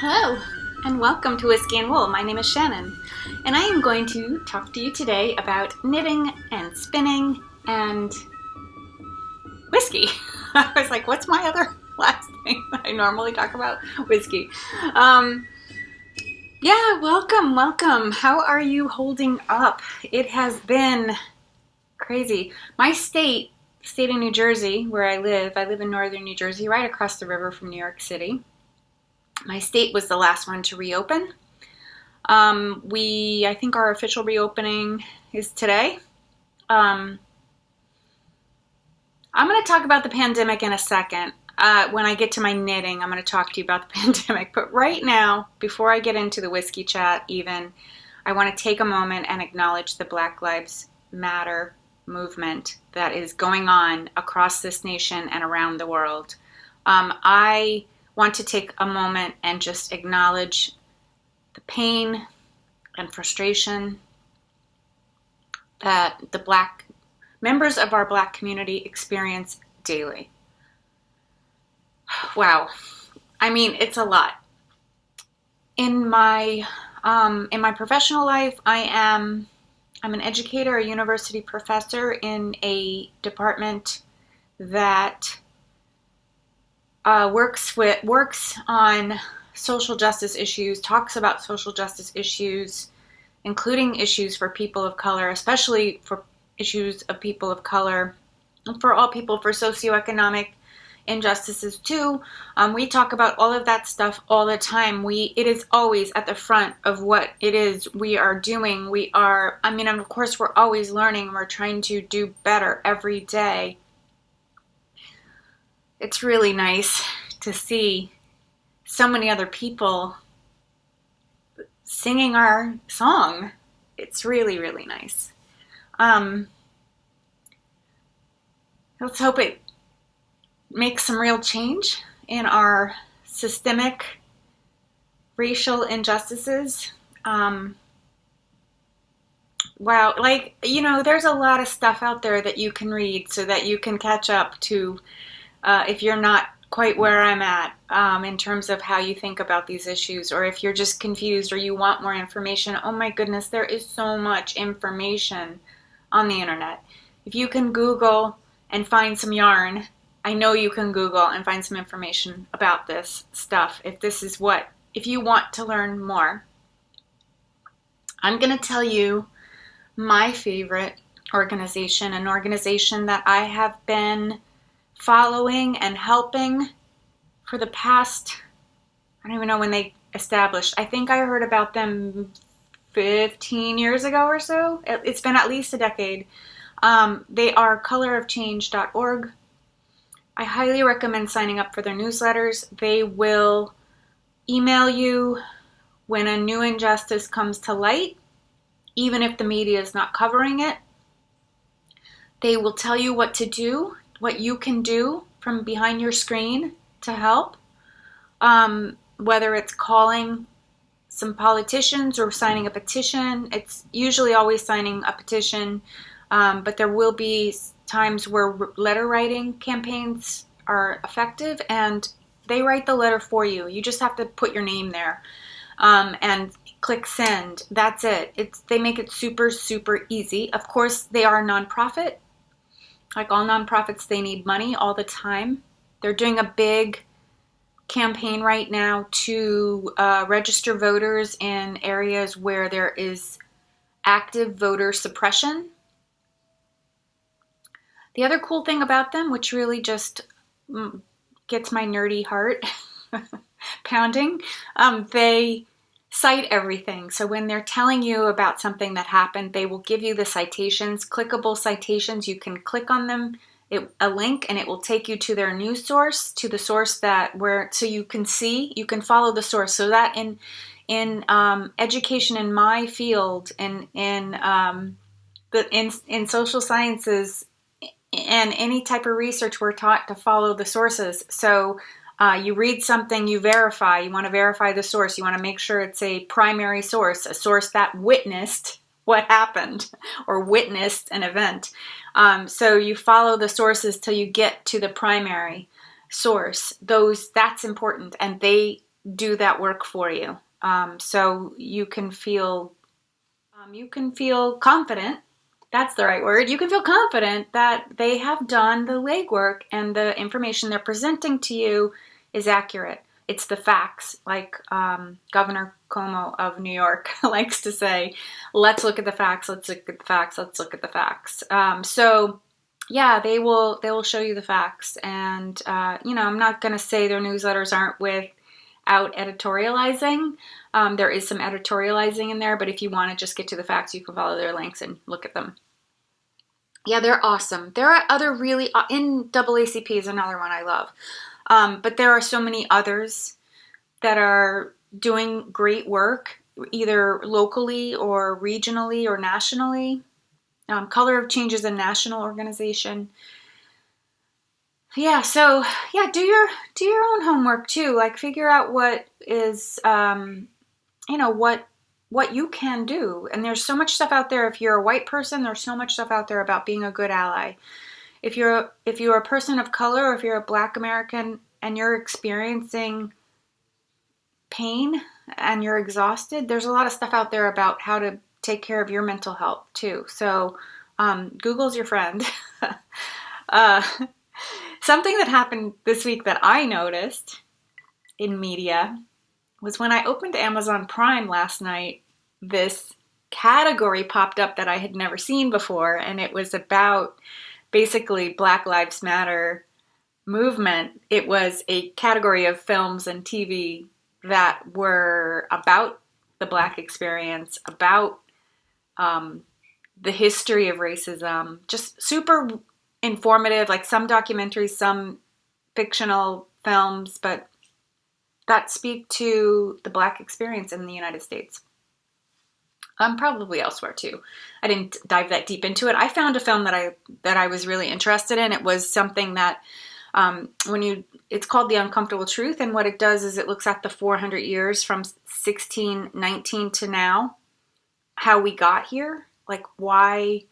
Hello, and welcome to Whiskey and Wool. My name is Shannon, and I am going to talk to you today about knitting and spinning and whiskey. I was like, what's my other last thing that I normally talk about? Whiskey. Yeah, welcome. How are you holding up? It has been crazy. My state of New Jersey, where I live in northern New Jersey, right across the river from New York City. My state was the last one to reopen. I think our official reopening is today. I'm going to talk about the pandemic in a second. When I get to my knitting, I'm going to talk to you about the pandemic. But right now, before I get into the whiskey chat even, I want to take a moment and acknowledge the Black Lives Matter movement that is going on across this nation and around the world. I want to take a moment and just acknowledge the pain and frustration that the Black members of our Black community experience daily. Wow. I mean, it's a lot. In my professional life, I'm an educator, a university professor in a department that works on social justice issues, talks about social justice issues, including issues for people of color, especially for issues of people of color, for all people, for socioeconomic injustices too. We talk about all of that stuff all the time. It is always at the front of what it is we are doing. And of course, we're always learning. We're trying to do better every day. It's really nice to see so many other people singing our song. It's really, really nice. Let's hope it makes some real change in our systemic racial injustices. Wow, there's a lot of stuff out there that you can read so that you can catch up to if you're not quite where I'm at in terms of how you think about these issues, or if you're just confused or you want more information. Oh my goodness, there is so much information on the internet. If you can Google and find some yarn, I know you can Google and find some information about this stuff if you want to learn more. I'm going to tell you my favorite organization, an organization that I have been following and helping for the past, I don't even know when they established. I think I heard about them 15 years ago or so. It's been at least a decade. They are colorofchange.org. I highly recommend signing up for their newsletters. They will email you when a new injustice comes to light, even if the media is not covering it. They will tell you what to do, what you can do from behind your screen to help, whether it's calling some politicians or signing a petition. It's usually always signing a petition, but there will be times where letter writing campaigns are effective and they write the letter for you. You just have to put your name there and click send. That's it. They make it super, super easy. Of course, they are a nonprofit. Like all nonprofits, they need money all the time. They're doing a big campaign right now to register voters in areas where there is active voter suppression. The other cool thing about them, which really just gets my nerdy heart pounding, they cite everything. So when they're telling you about something that happened, they will give you the citations, clickable citations. You can click on them, a link, and it will take you to their news source, to the source so you can follow the source. So that in education in my field, in social sciences, and any type of research, we're taught to follow the sources. So you read something, you verify. You want to verify the source. You want to make sure it's a primary source, a source that witnessed what happened or witnessed an event. So you follow the sources till you get to the primary source. That's important. And they do that work for you. So you can feel confident. That's the right word. You can feel confident that they have done the legwork and the information they're presenting to you is accurate. It's the facts, like Governor Cuomo of New York likes to say, let's look at the facts, let's look at the facts, let's look at the facts. So yeah, they will show you the facts. And, I'm not going to say their newsletters aren't without editorializing. There is some editorializing in there, but if you want to just get to the facts, you can follow their links and look at them. Yeah, they're awesome. There are other really, NAACP is another one I love. But there are so many others that are doing great work, either locally or regionally or nationally. Color of Change is a national organization. Yeah, so yeah, do your own homework too. Like figure out what is, what you can do. And there's so much stuff out there. If you're a white person, there's so much stuff out there about being a good ally. If you're a person of color, or if you're a Black American and you're experiencing pain and you're exhausted, there's a lot of stuff out there about how to take care of your mental health too. So Google's your friend. Something that happened this week that I noticed in media was when I opened Amazon Prime last night, this category popped up that I had never seen before, and it was about basically Black Lives Matter movement. It was a category of films and TV that were about the Black experience, about the history of racism, just super informative, like some documentaries, some fictional films, but that speak to the Black experience in the United States. Probably elsewhere too. I didn't dive that deep into it. I found a film that I was really interested in. It was something that it's called The Uncomfortable Truth, and what it does is it looks at the 400 years from 1619 to now, how we got here, like why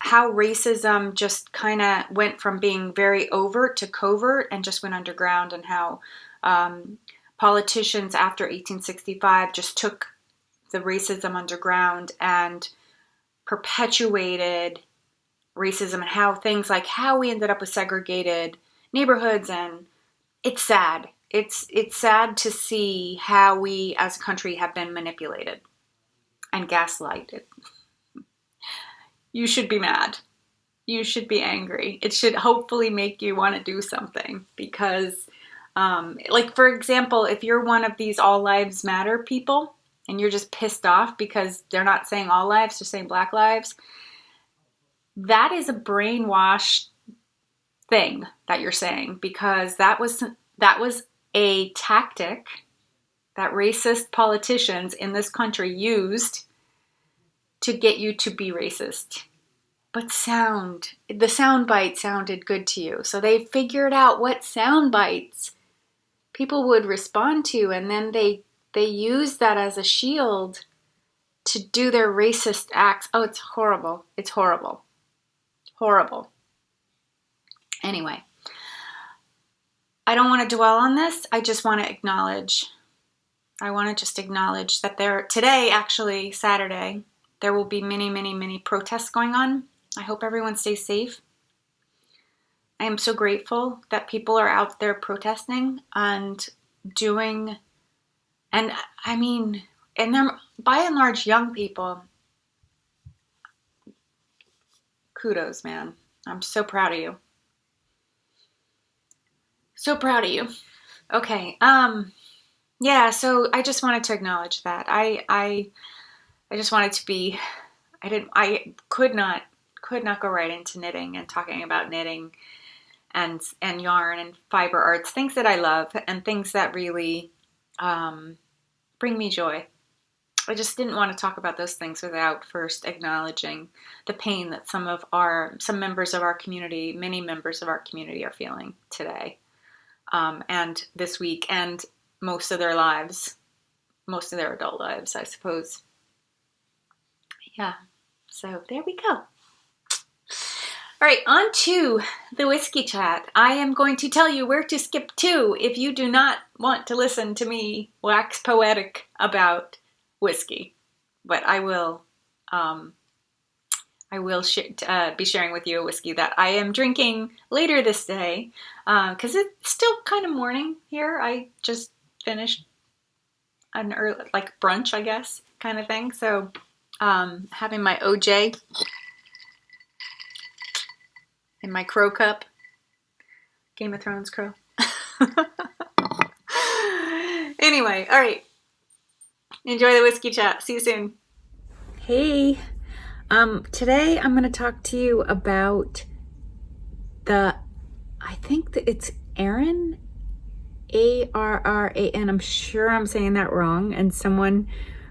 how racism just kind of went from being very overt to covert and just went underground, and how politicians after 1865 just took the racism underground and perpetuated racism, and how things like how we ended up with segregated neighborhoods. And it's sad. It's sad to see how we as a country have been manipulated and gaslighted. You should be mad. You should be angry. It should hopefully make you want to do something, because like, for example, if you're one of these all lives matter people and you're just pissed off because they're not saying all lives, they're saying Black lives, that is a brainwashed thing that you're saying, because that was a tactic that racist politicians in this country used to get you to be racist. But the sound bite sounded good to you. So they figured out what sound bites people would respond to, and then they use that as a shield to do their racist acts. Oh, it's horrible. It's horrible. Horrible. Anyway, I don't want to dwell on this. I just want to acknowledge. I want to just acknowledge that today, actually Saturday, there will be many, many, many protests going on. I hope everyone stays safe. I am so grateful that people are out there protesting and doing, and I mean, and they're by and large young people. Kudos, man. I'm so proud of you. So proud of you. Okay. Yeah, so I just wanted to acknowledge that. I just wanted to be, I could not go right into knitting and talking about knitting and yarn and fiber arts, things that I love and things that really bring me joy. I just didn't want to talk about those things without first acknowledging the pain that some members of our community, many members of our community, are feeling today, and this week, and most of their lives, most of their adult lives, I suppose. Yeah, so there we go. All right, on to the whiskey chat. I am going to tell you where to skip to if you do not want to listen to me wax poetic about whiskey. But I will be sharing with you a whiskey that I am drinking later this day because it's still kind of morning here. I just finished an early, like brunch, I guess, kind of thing. So having my OJ in my crow cup. Game of Thrones crow. Anyway, all right. Enjoy the whiskey chat. See you soon. Hey. Today I'm going to talk to you about I think that it's Arran, Arran. I'm sure I'm saying that wrong, and someone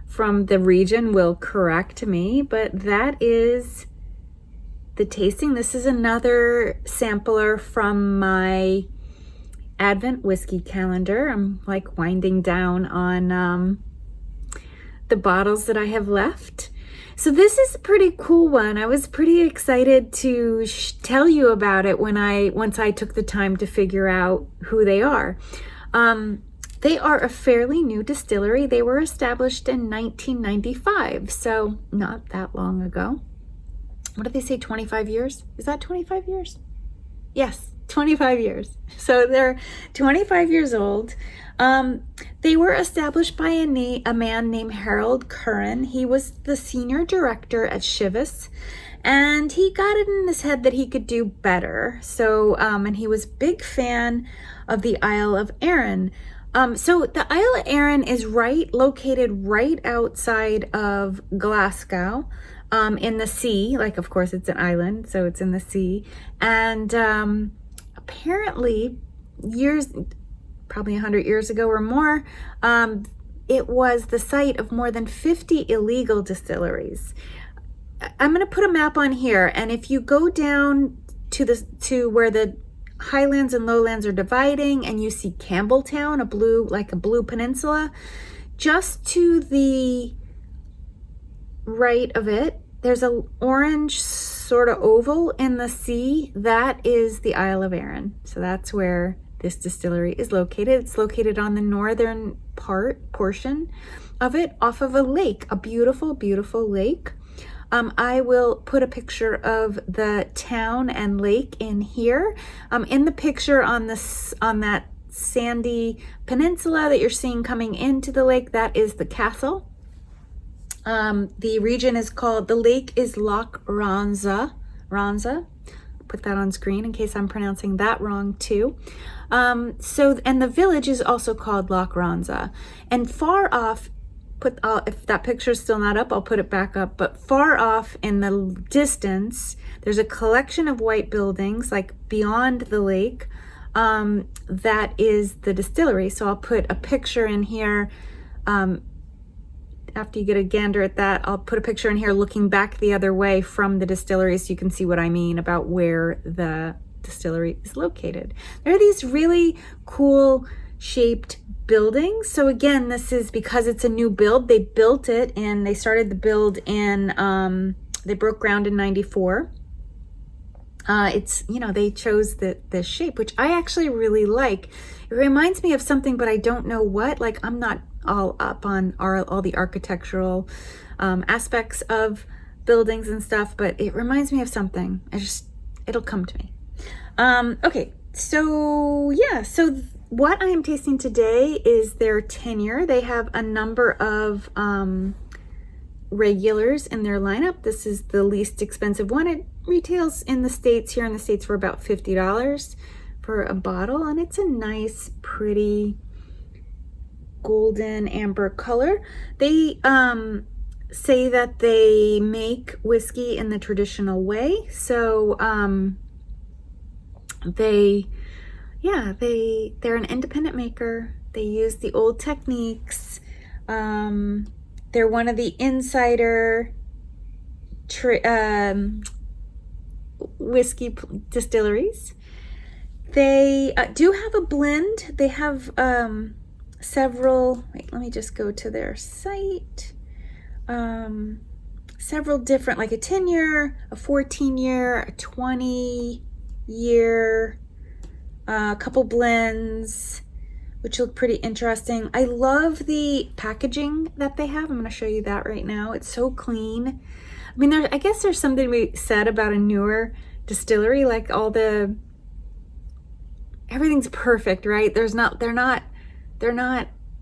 from the region will correct me, but that is the tasting. This is another sampler from my Advent whiskey calendar. I'm like winding down on the bottles that I have left. So this is a pretty cool one. I was pretty excited to tell you about it once I took the time to figure out who they are. They are a fairly new distillery. They were established in 1995, so not that long ago. What did they say, 25 years? Is that 25 years? Yes, 25 years. So they're 25 years old. They were established by a man named Harold Curran. He was the senior director at Chivas, and he got it in his head that he could do better. So, and he was a big fan of the Isle of Arran. So the Isle of Arran is located right outside of Glasgow. In the sea, like of course it's an island, so it's in the sea. And apparently probably 100 years ago or more, it was the site of more than 50 illegal distilleries. I'm going to put a map on here, and if you go down to where the highlands and lowlands are dividing, and you see Campbelltown, a blue peninsula, just to the right of it, there's an orange sort of oval in the sea. That is the Isle of Arran. So that's where this distillery is located. It's located on the northern portion of it, off of a lake, a beautiful, beautiful lake. I will put a picture of the town and lake in here. In the picture on that sandy peninsula that you're seeing coming into the lake, that is the castle. The region is called, the lake is Loch Ranza. Put that on screen in case I'm pronouncing that wrong too. And the village is also called Loch Ranza. And far off, if that picture's still not up, I'll put it back up. But far off in the distance, there's a collection of white buildings, like beyond the lake. That is the distillery. So I'll put a picture in here. After you get a gander at that, I'll put a picture in here looking back the other way from the distillery so you can see what I mean about where the distillery is located. There are these really cool shaped buildings. So again, this is because it's a new build. They built it and they started the build in, they broke ground in 94. They chose the shape, which I actually really like. It reminds me of something, but I don't know what. Like, I'm not all up on all the architectural aspects of buildings and stuff, but it reminds me of something. It'll come to me. Okay, so what I am tasting today is their tenure. They have a number of regulars in their lineup. This is the least expensive one. It retails here in the States for about $50 for a bottle, and it's a nice, pretty golden amber color. They say that they make whiskey in the traditional way. So they're an independent maker. They use the old techniques. They're one of the insider whiskey distilleries. They do have a blend. They have several, let me just go to their site. several different, like a 10-year, a 14-year, a 20-year, a couple blends, which look pretty interesting. I love the packaging that they have. I'm going to show you that right now. It's so clean. I mean, I guess there's something to be said about a newer distillery, like everything's perfect, right? They're not,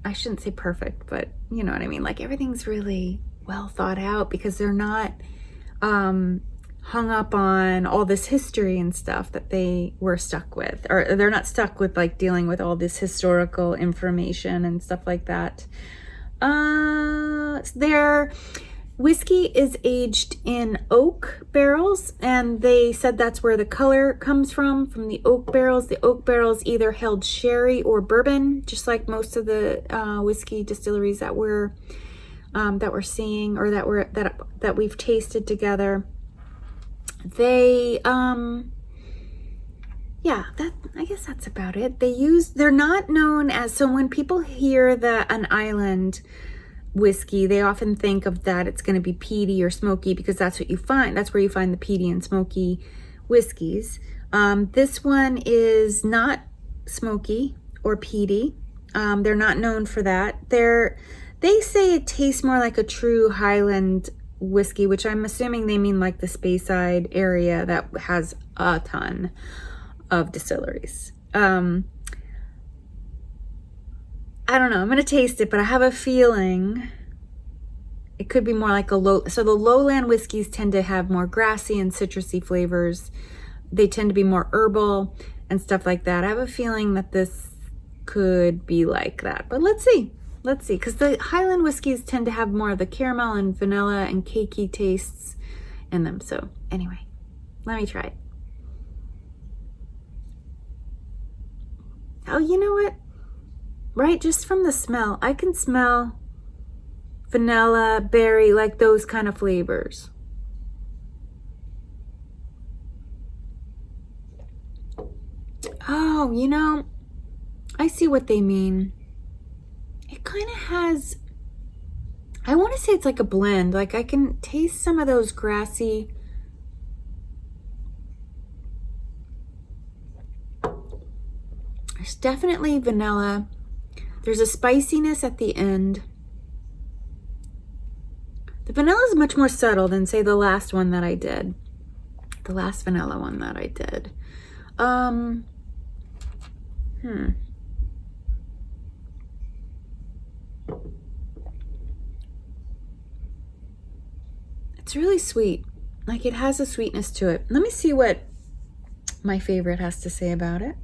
I shouldn't say perfect, but you know what I mean? Like everything's really well thought out because they're not hung up on all this history and stuff that they were stuck with, or they're not stuck with like dealing with all this historical information and stuff like that. Their whiskey is aged in oak barrels, and they said that's where the color comes from the oak barrels. The oak barrels either held sherry or bourbon, just like most of the whiskey distilleries that we're seeing, or that we've tasted together. They yeah, I guess that's about it. They're not known as, so when people hear an island whiskey, they often think of that it's going to be peaty or smoky, because that's what you find. That's where you find the peaty and smoky whiskeys. This one is not smoky or peaty. They're not known for that. They say it tastes more like a true Highland whiskey, which I'm assuming they mean like the Speyside area that has a ton of distilleries. I don't know. I'm going to taste it, but I have a feeling it could be more like so the lowland whiskeys tend to have more grassy and citrusy flavors. They tend to be more herbal and stuff like that. I have a feeling that this could be like that, but let's see. Because the Highland whiskeys tend to have more of the caramel and vanilla and cakey tastes in them. So anyway, let me try it. Oh, you know what? Right, just from the smell, I can smell vanilla, berry, like those kind of flavors. Oh, you know, I see what they mean. It kind of has, I want to say it's like a blend. Like I can taste some of those grassy. There's definitely vanilla. There's a spiciness at the end. The vanilla is much more subtle than, say, the last one that I did. The last vanilla one that I did. It's really sweet. Like it has a sweetness to it. Let me see what my favorite has to say about it.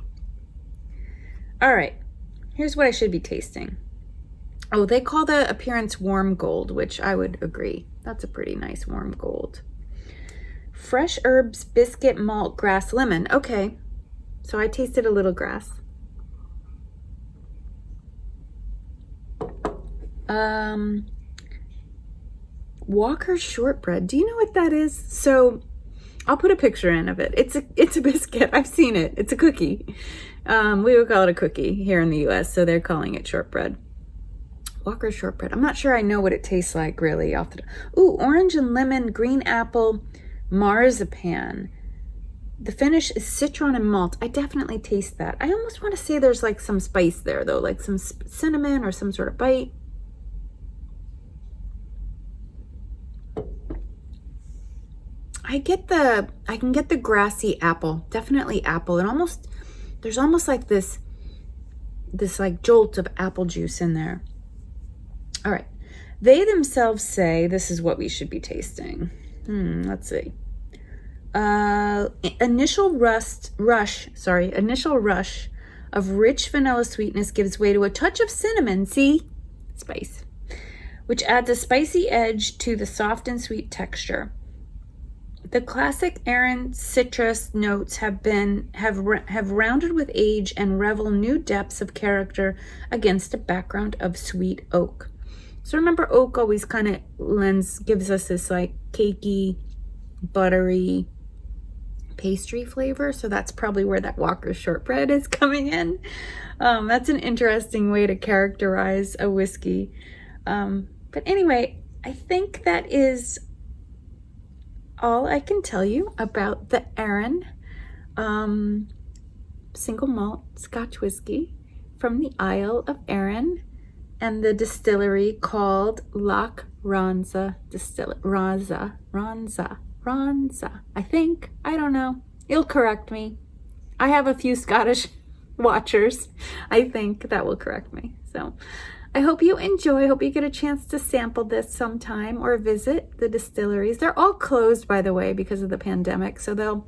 All right. Here's what I should be tasting. Oh, they call the appearance warm gold, which I would agree. That's a pretty nice warm gold. Fresh herbs, biscuit, malt, grass, lemon. Okay, so I tasted a little grass. Walker's shortbread. Do you know what that is? So I'll put a picture in of it. It's a biscuit. I've seen it. It's a cookie. We would call it a cookie here in the US, so they're calling it shortbread. Walker's shortbread. I'm not sure I know what it tastes like really. Ooh, orange and lemon, green apple, marzipan. The finish is citron and malt. I definitely taste that. I almost want to say there's like some spice there though, like some cinnamon or some sort of bite. I can get the grassy apple. Definitely apple. And there's almost like this like jolt of apple juice in there. All right. They themselves say this is what we should be tasting. Let's see. Initial rush of rich vanilla sweetness gives way to a touch of cinnamon, spice, which adds a spicy edge to the soft and sweet texture. The classic Arran citrus notes have rounded with age and revel new depths of character against a background of sweet oak. So remember, oak always kind of gives us this like cakey, buttery pastry flavor. So that's probably where that Walker's shortbread is coming in. That's an interesting way to characterize a whiskey. But anyway, I think that is all I can tell you about the Arran single malt Scotch whiskey from the Isle of Arran and the distillery called Loch Ranza Distillery. Ranza, I think. I don't know. You'll correct me. I have a few Scottish watchers, I think, that will correct me. So I hope you enjoy. I hope you get a chance to sample this sometime or visit the distilleries. They're all closed, by the way, because of the pandemic. So they'll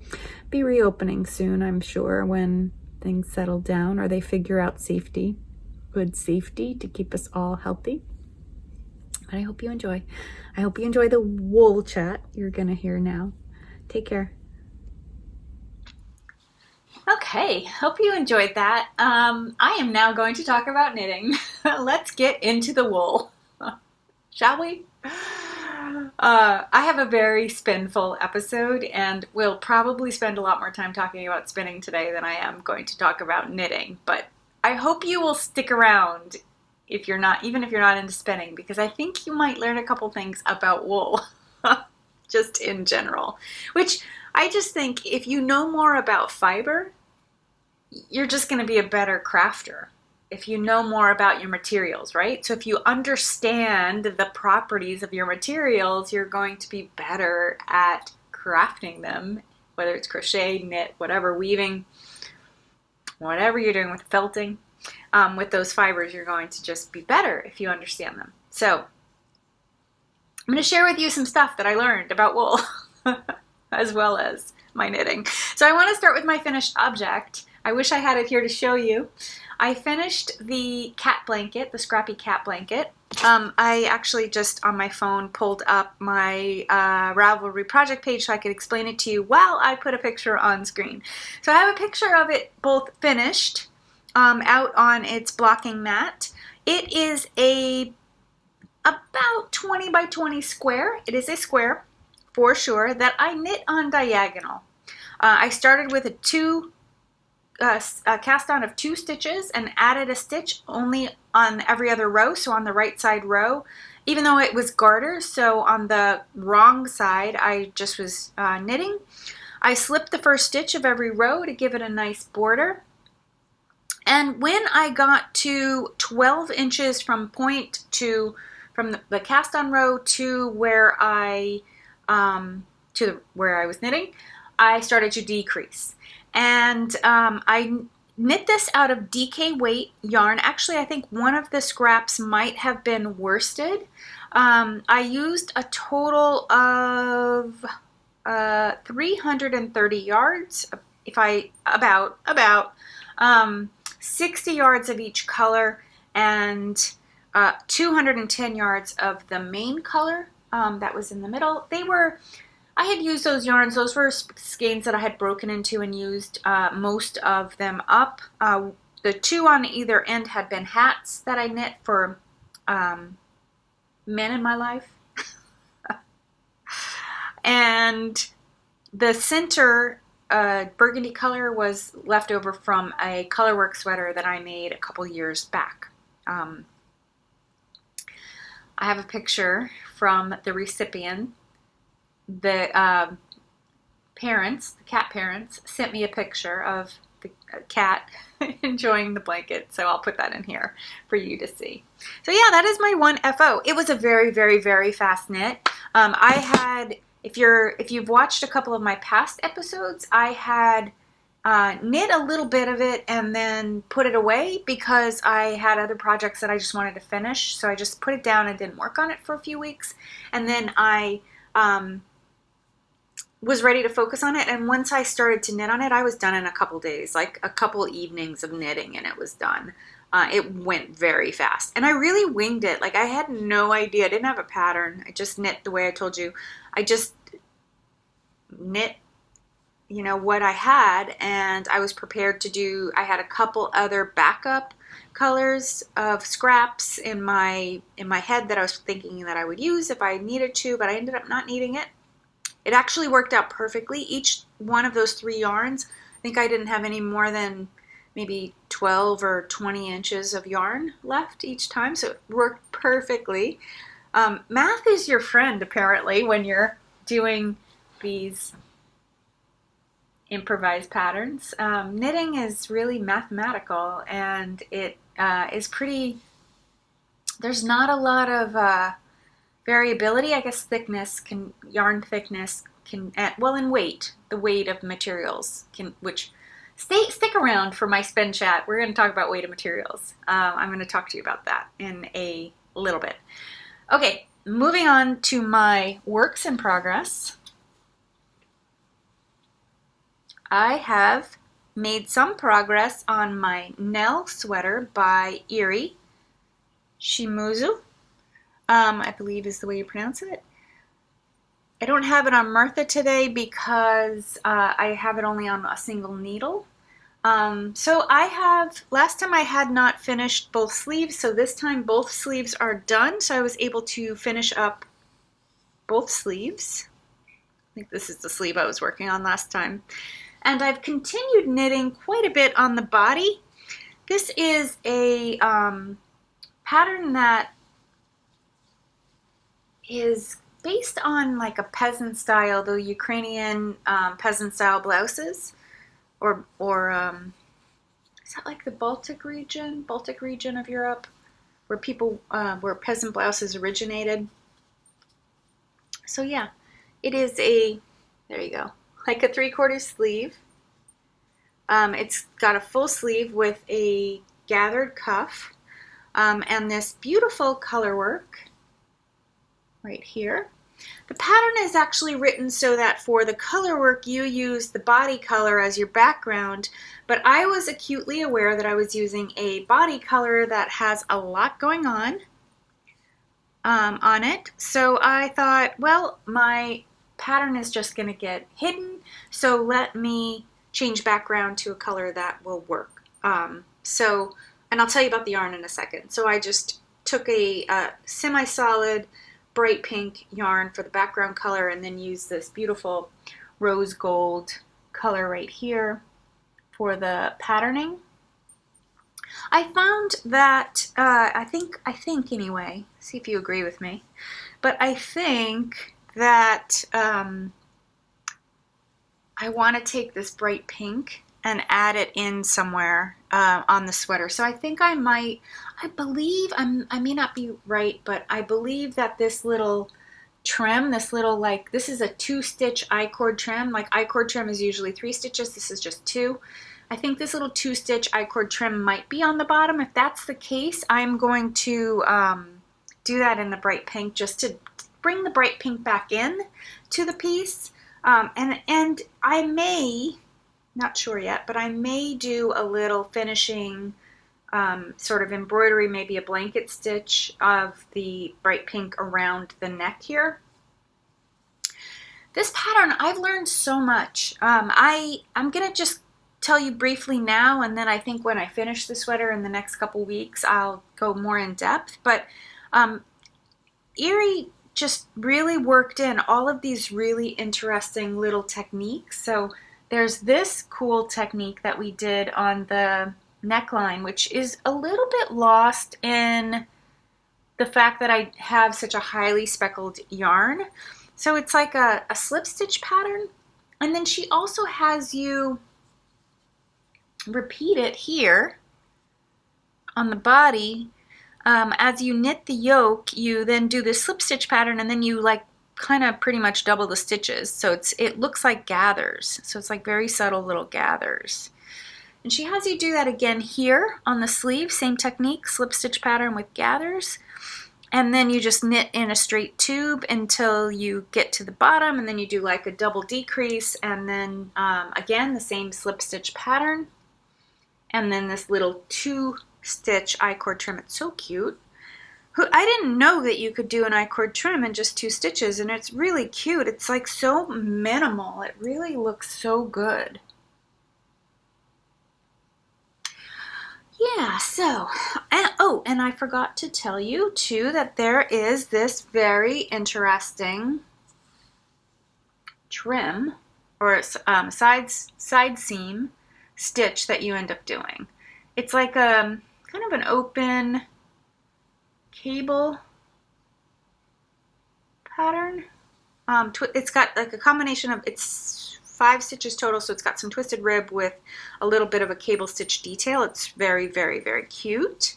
be reopening soon, I'm sure, when things settle down or they figure out good safety to keep us all healthy. But I hope you enjoy. I hope you enjoy the wool chat you're going to hear now. Take care. Okay, hope you enjoyed that. I am now going to talk about knitting. Let's get into the wool, shall we? I have a very spinful episode, and we'll probably spend a lot more time talking about spinning today than I am going to talk about knitting. But I hope you will stick around even if you're not into spinning, because I think you might learn a couple things about wool, just in general. Which I just think if you know more about fiber, you're just going to be a better crafter if you know more about your materials, right? So if you understand the properties of your materials, you're going to be better at crafting them, whether it's crochet, knit, whatever, weaving, whatever you're doing with felting. With those fibers, you're going to just be better if you understand them. So I'm going to share with you some stuff that I learned about wool as well as my knitting. So I want to start with my finished object. I wish I had it here to show you. I finished the cat blanket, the scrappy cat blanket. I actually just on my phone pulled up my Ravelry project page so I could explain it to you while I put a picture on screen. So I have a picture of it both finished out on its blocking mat. It is about 20 by 20 square. It is a square for sure that I knit on diagonal. I started with a cast on of 2 stitches and added a stitch only on every other row, so on the right side row, even though it was garter, so on the wrong side I just was knitting. I slipped the first stitch of every row to give it a nice border, and when I got to 12 inches from the cast on row to where I was knitting, I started to decrease. And I knit this out of DK weight yarn. Actually, I think one of the scraps might have been worsted. I used a total of 330 yards, about 60 yards of each color, and 210 yards of the main color that was in the middle. I had used those yarns. Those were skeins that I had broken into and used most of them up. The 2 on either end had been hats that I knit for men in my life. And the center burgundy color was left over from a colorwork sweater that I made a couple years back. I have a picture from the recipient. The cat parents, sent me a picture of the cat enjoying the blanket, so I'll put that in here for you to see. So yeah, that is my one FO. It was a very, very, very fast knit. I had, if you've watched a couple of my past episodes, I had knit a little bit of it and then put it away because I had other projects that I just wanted to finish. So I just put it down and didn't work on it for a few weeks, and then I was ready to focus on it, and once I started to knit on it, I was done in a couple days, like a couple evenings of knitting, and it was done. It went very fast, and I really winged it. Like, I had no idea. I didn't have a pattern. I just knit the way I told you. I just knit, what I had, and I was prepared to do. I had a couple other backup colors of scraps in my head that I was thinking that I would use if I needed to, but I ended up not needing it. It actually worked out perfectly. Each one of those 3 yarns, I think I didn't have any more than maybe 12 or 20 inches of yarn left each time, so it worked perfectly. Math is your friend, apparently, when you're doing these improvised patterns. Knitting is really mathematical, and it is pretty, there's not a lot of variability. I guess yarn thickness can, well, and weight, the weight of materials can, which stick around for my spin chat. We're going to talk about weight of materials. I'm going to talk to you about that in a little bit. Okay, moving on to my works in progress. I have made some progress on my Nell sweater by Erie Shimuzu, I believe is the way you pronounce it. I don't have it on Martha today because I have it only on a single needle. So last time I had not finished both sleeves, so this time both sleeves are done, so I was able to finish up both sleeves. I think this is the sleeve I was working on last time. And I've continued knitting quite a bit on the body. This is a pattern that is based on like a peasant style, the Ukrainian peasant style blouses, or is that like the Baltic region of Europe, where where peasant blouses originated. So yeah, it is there you go, like a 3/4 sleeve. It's got a full sleeve with a gathered cuff, and this beautiful color work right here. The pattern is actually written so that for the color work you use the body color as your background, but I was acutely aware that I was using a body color that has a lot going on it. So I thought, well, my pattern is just going to get hidden, so let me change background to a color that will work. And I'll tell you about the yarn in a second. So I just took a semi-solid bright pink yarn for the background color, and then used this beautiful rose gold color right here for the patterning. I found that I think anyway, see if you agree with me, but I think that I want to take this bright pink and add it in somewhere on the sweater. So I think I may not be right, but I believe that this little trim, this is a 2-stitch I-cord trim. Like I-cord trim is usually 3 stitches, this is just 2. I think this little 2-stitch I-cord trim might be on the bottom. If that's the case, I'm going to do that in the bright pink, just to bring the bright pink back in to the piece. And I may, not sure yet, but I may do a little finishing sort of embroidery, maybe a blanket stitch of the bright pink around the neck here. This pattern, I've learned so much. I'm gonna just tell you briefly now, and then I think when I finish the sweater in the next couple weeks, I'll go more in depth. But Erie just really worked in all of these really interesting little techniques. So there's this cool technique that we did on the neckline, which is a little bit lost in the fact that I have such a highly speckled yarn. So it's like a slip stitch pattern, and then she also has you repeat it here on the body. As you knit the yoke, you then do this slip stitch pattern, and then you like kind of pretty much double the stitches. So it looks like gathers. So it's like very subtle little gathers. And she has you do that again here on the sleeve, same technique, slip stitch pattern with gathers. And then you just knit in a straight tube until you get to the bottom, and then you do like a double decrease, and then again the same slip stitch pattern, and then this little 2-stitch I-cord trim. It's so cute. I didn't know that you could do an I-cord trim in just 2 stitches, and it's really cute. It's like so minimal. It really looks so good. Yeah, so, and I forgot to tell you too that there is this very interesting trim, or side seam stitch that you end up doing. It's like a kind of an open cable pattern. it's got like a combination of, it's 5 stitches total, so it's got some twisted rib with a little bit of a cable stitch detail. It's very, very, very cute.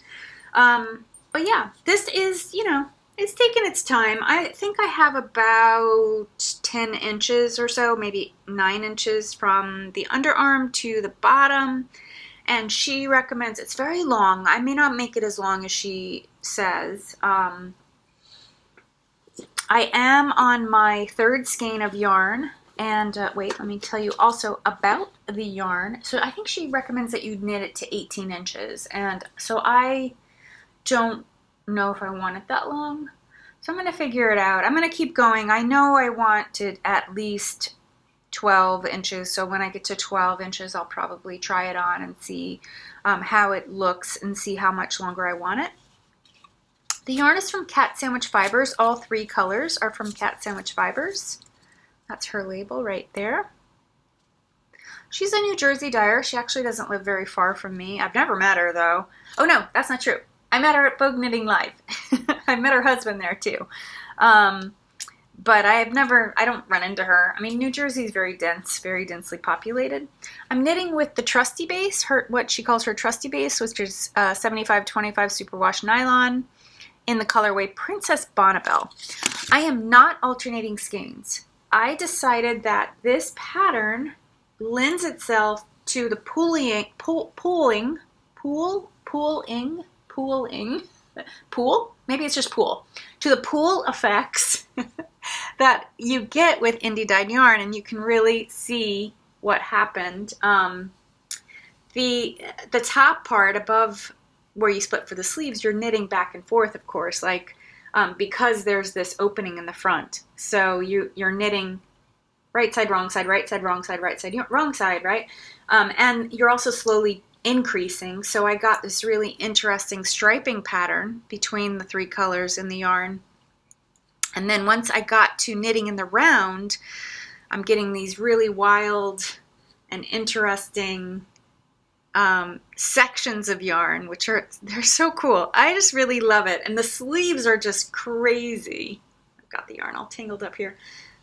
But yeah, this is, you know, it's taken its time. I think I have about 10 inches or so, maybe 9 inches from the underarm to the bottom. And she recommends, it's very long. I may not make it as long as she says. I am on my 3rd skein of yarn. And wait, let me tell you also about the yarn. So I think she recommends that you knit it to 18 inches. And so I don't know if I want it that long. So I'm going to figure it out. I'm going to keep going. I know I want it at least 12 inches. So when I get to 12 inches, I'll probably try it on and see how it looks and see how much longer I want it. The yarn is from Cat Sandwich Fibers. All 3 colors are from Cat Sandwich Fibers. That's her label right there. She's a New Jersey dyer. She actually doesn't live very far from me. I've never met her though. Oh no, that's not true. I met her at Vogue Knitting Live. I met her husband there too. But I don't run into her. I mean, New Jersey is very dense, very densely populated. I'm knitting with the Trusty Base, what she calls her Trusty Base, which is 75-25 superwash nylon in the colorway Princess Bonnibel. I am not alternating skeins. I decided that this pattern lends itself to the pooling, maybe it's just pool, to the pool effects that you get with indie dyed yarn, and you can really see what happened. The top part above where you split for the sleeves, you're knitting back and forth, of course, like because there's this opening in the front. So you're knitting right side, wrong side, right side, wrong side, right side, wrong side, right? And you're also slowly increasing. So I got this really interesting striping pattern between the 3 colors in the yarn. And then once I got to knitting in the round, I'm getting these really wild and interesting sections of yarn, which they're so cool. I just really love it. And the sleeves are just crazy. I've got the yarn all tangled up here.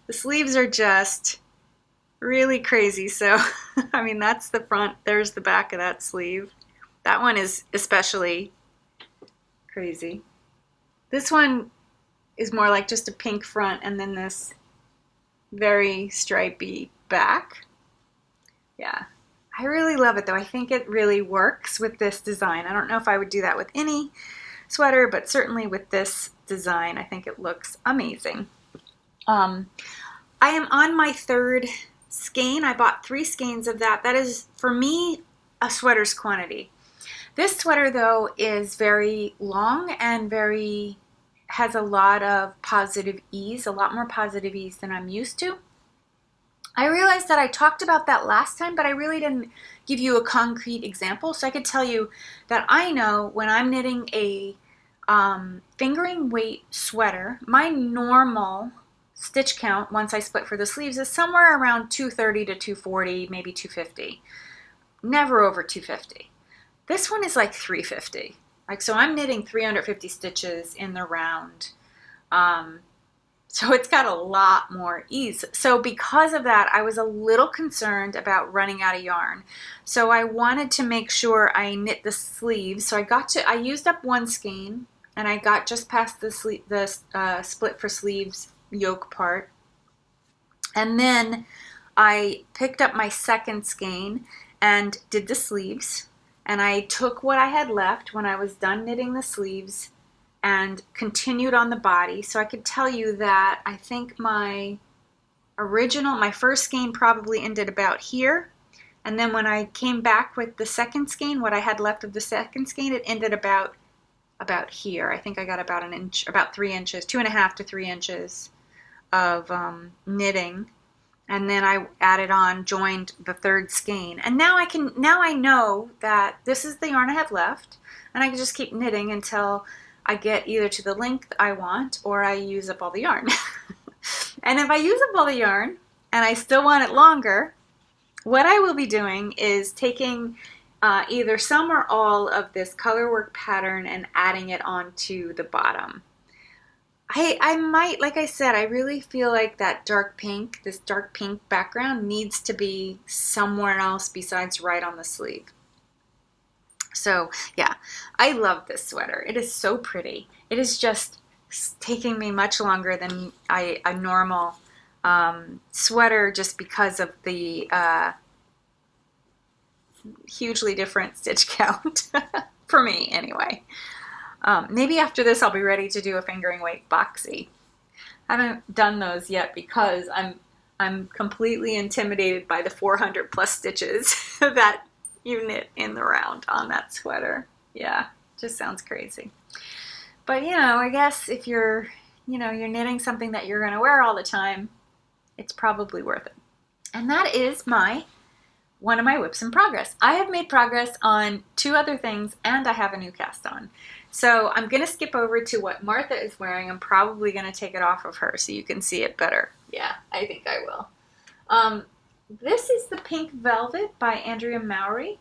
The sleeves are just really crazy. So, I mean, that's the front. There's the back of that sleeve. That one is especially crazy. This one is more like just a pink front and then this very stripy back. Yeah. I really love it though. I think it really works with this design. I don't know if I would do that with any sweater, but certainly with this design, I think it looks amazing. I am on my 3rd skein. I bought 3 skeins of that. That is, for me, a sweater's quantity. This sweater though is very long and has a lot of positive ease, a lot more positive ease than I'm used to. I realized that I talked about that last time, but I really didn't give you a concrete example. So I could tell you that I know when I'm knitting a fingering weight sweater, my normal stitch count once I split for the sleeves is somewhere around 230 to 240, maybe 250. Never over 250. This one is like 350. Like, so I'm knitting 350 stitches in the round. So it's got a lot more ease. So because of that, I was a little concerned about running out of yarn. So I wanted to make sure I knit the sleeves. So I used up 1 skein and I got just past the split for sleeves yoke part. And then I picked up my 2nd skein and did the sleeves. And I took what I had left when I was done knitting the sleeves and continued on the body. So I could tell you that I think my 1st skein probably ended about here. And then when I came back with the 2nd skein, what I had left of the 2nd skein, it ended about here. I think I got about 1 inch, about 3 inches, 2.5 to 3 inches of knitting. And then I added on, joined the 3rd skein. And now I know that this is the yarn I have left, and I can just keep knitting until I get either to the length I want or I use up all the yarn. And if I use up all the yarn and I still want it longer, what I will be doing is taking either some or all of this color work pattern and adding it onto the bottom. I might, like I said, I really feel like that dark pink, this dark pink background needs to be somewhere else besides right on the sleeve. So yeah, I love this sweater. It is so pretty. It is just taking me much longer than a normal sweater just because of the hugely different stitch count for me anyway. Maybe after this I'll be ready to do a fingering weight boxy. I haven't done those yet because I'm completely intimidated by the 400 plus stitches that you knit in the round on that sweater. Yeah, just sounds crazy. But I guess if you're knitting something that you're going to wear all the time, it's probably worth it. And that is one of my whips in progress. I have made progress on 2 other things, and I have a new cast on. So I'm going to skip over to what Martha is wearing. I'm probably going to take it off of her so you can see it better. Yeah, I think I will. This is the Pink Velvet by Andrea Mowry.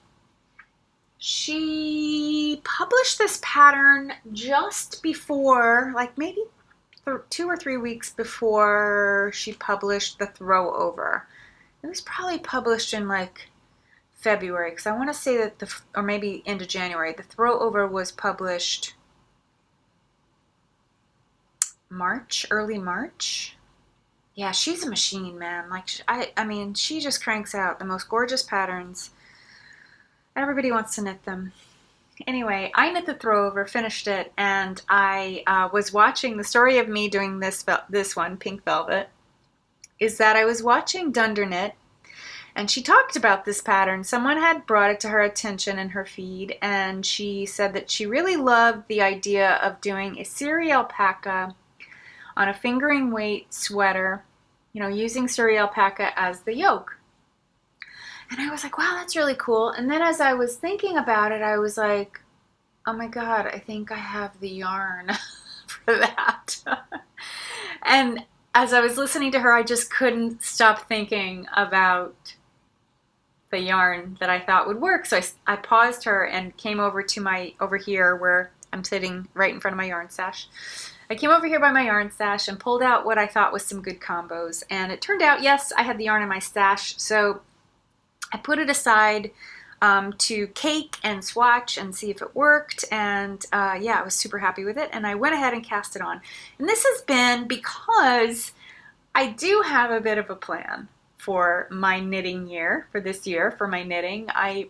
She published this pattern just before, like maybe 2 or 3 weeks before she published the Throw Over. It was probably published in like February, because I want to say that or maybe into January. The Throw Over was published early March. Yeah, she's a machine, man. Like I mean, she just cranks out the most gorgeous patterns. Everybody wants to knit them. Anyway, I knit the Throw Over, finished it, and I was watching the story of me doing this one, Pink Velvet, is that I was watching Dunder Knit, and she talked about this pattern. Someone had brought it to her attention in her feed, and she said that she really loved the idea of doing a suri alpaca on a fingering weight sweater, using suri alpaca as the yoke. And I was like, wow, that's really cool. And then as I was thinking about it, I was like, oh my God, I think I have the yarn for that. And as I was listening to her, I just couldn't stop thinking about the yarn that I thought would work. So I paused her and came over here where I'm sitting right in front of my yarn stash. I came over here by my yarn stash and pulled out what I thought was some good combos. And it turned out, yes, I had the yarn in my stash. So I put it aside to cake and swatch and see if it worked. And yeah, I was super happy with it. And I went ahead and cast it on. And this has been because I do have a bit of a plan for my knitting year, for this year, for my knitting. I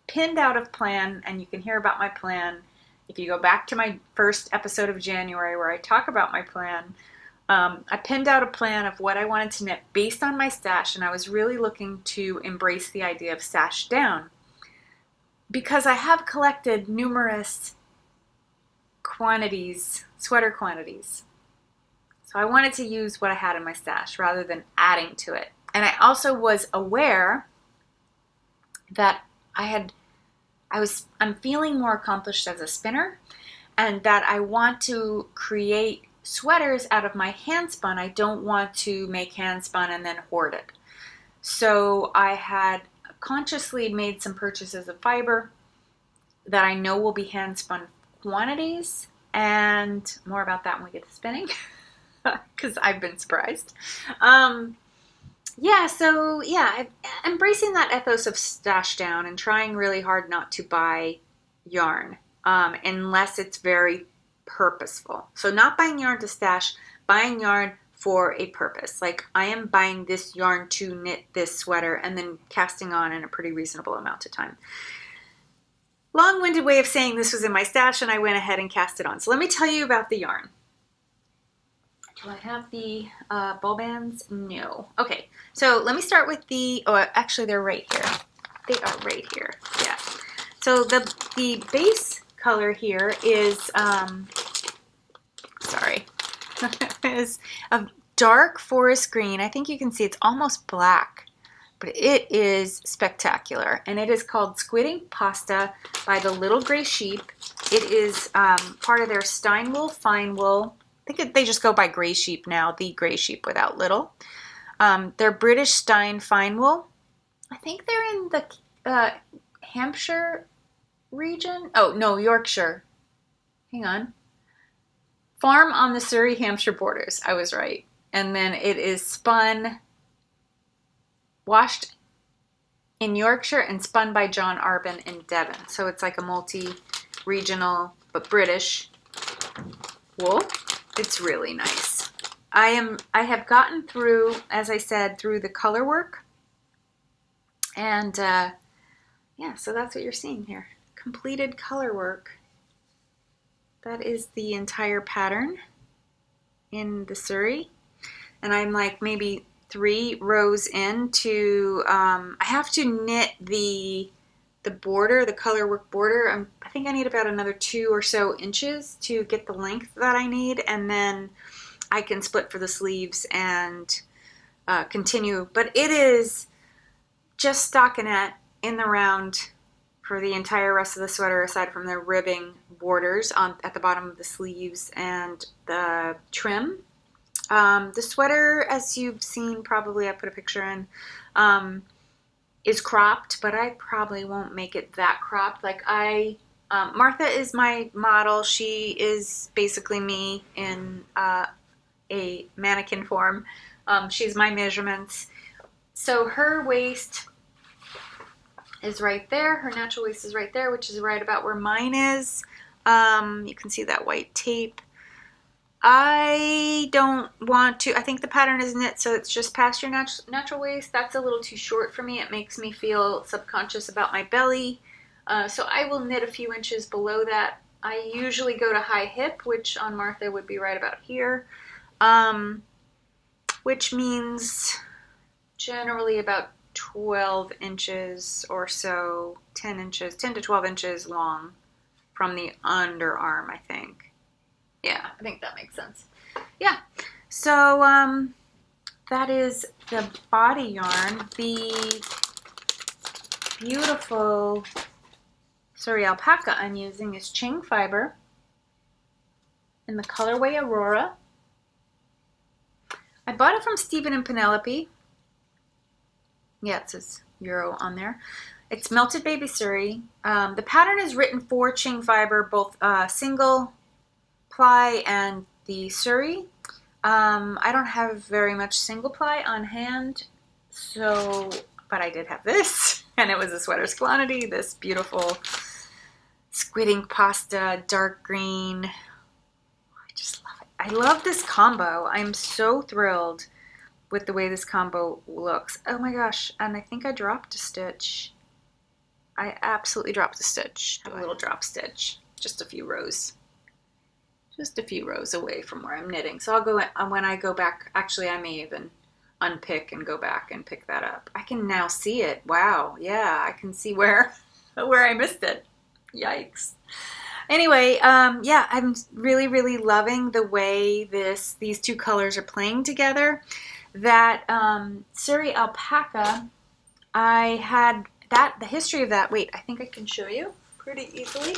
pinned out a plan, and you can hear about my plan if you go back to my first episode of January where I talk about my plan. I pinned out a plan of what I wanted to knit based on my stash, and I was really looking to embrace the idea of stash down because I have collected numerous sweater quantities. So I wanted to use what I had in my stash rather than adding to it. And I also was aware that I'm feeling more accomplished as a spinner, and that I want to create sweaters out of my hand spun. I don't want to make hand spun and then hoard it. So I had consciously made some purchases of fiber that I know will be hand spun quantities, and more about that when we get to spinning. Because I've been surprised. Yeah, so yeah, embracing that ethos of stash down and trying really hard not to buy yarn unless it's very purposeful. So not buying yarn to stash, buying yarn for a purpose. Like I am buying this yarn to knit this sweater and then casting on in a pretty reasonable amount of time. Long-winded way of saying this was in my stash and I went ahead and cast it on. So let me tell you about the yarn. Do I have the ball bands? No. Okay, so let me start with actually they're right here. They are right here, yeah. So the base color here is, is a dark forest green. I think you can see it's almost black, but it is spectacular. And it is called Squidding Pasta by the Little Gray Sheep. It is part of their Stein wool, fine wool. I think they just go by Gray Sheep now, the Gray Sheep without little. They're British Stein fine wool. I think they're in the Hampshire region. Oh, no, Yorkshire. Hang on. Farm on the Surrey, Hampshire borders. I was right. And then it is spun, washed in Yorkshire and spun by John Arbin in Devon. So it's like a multi-regional but British wool. It's really nice. I have gotten through, as I said, through the color work. And yeah, so that's what you're seeing here. Completed color work. That is the entire pattern in the Surrey. And I'm like maybe 3 rows into, I have to knit the border, the color work border. I think I need about another 2 or so inches to get the length that I need. And then I can split for the sleeves and continue. But it is just stockinette in the round for the entire rest of the sweater, aside from the ribbing borders at the bottom of the sleeves and the trim. The sweater, as you've seen, probably I put a picture in, is cropped, but I probably won't make it that cropped. Like Martha is my model. She is basically me in a mannequin form. She's my measurements. So her waist is right there. Her natural waist is right there, which is right about where mine is. You can see that white tape. I don't want to, I think the pattern is knit, so it's just past your natural waist. That's a little too short for me. It makes me feel subconscious about my belly. So I will knit a few inches below that. I usually go to high hip, which on Martha would be right about here, which means generally about 12 inches or so, 10 to 12 inches long from the underarm, I think. Yeah, I think that makes sense. Yeah, so that is the body yarn. The beautiful Surrey alpaca I'm using is Qing fiber in the colorway Aurora. I bought it from Stephen and Penelope. Yeah, it says Euro on there. It's melted baby Surrey. The pattern is written for Qing fiber, both single ply and the Surrey. I don't have very much single ply on hand, so, but I did have this, and it was a sweater's quantity. This beautiful squid ink pasta, dark green. I just love it. I love this combo. I'm so thrilled with the way this combo looks. Oh my gosh, and I think I dropped a stitch. I absolutely dropped a stitch. A little drop stitch, just a few rows. Just a few rows away from where I'm knitting. So I'll go, when I go back, actually I may even unpick and go back and pick that up. I can now see it. Wow, yeah, I can see where I missed it. Yikes. Anyway, yeah, I'm really, really loving the way these two colors are playing together. That Surrey alpaca, I had the history of that. Wait, I think I can show you pretty easily.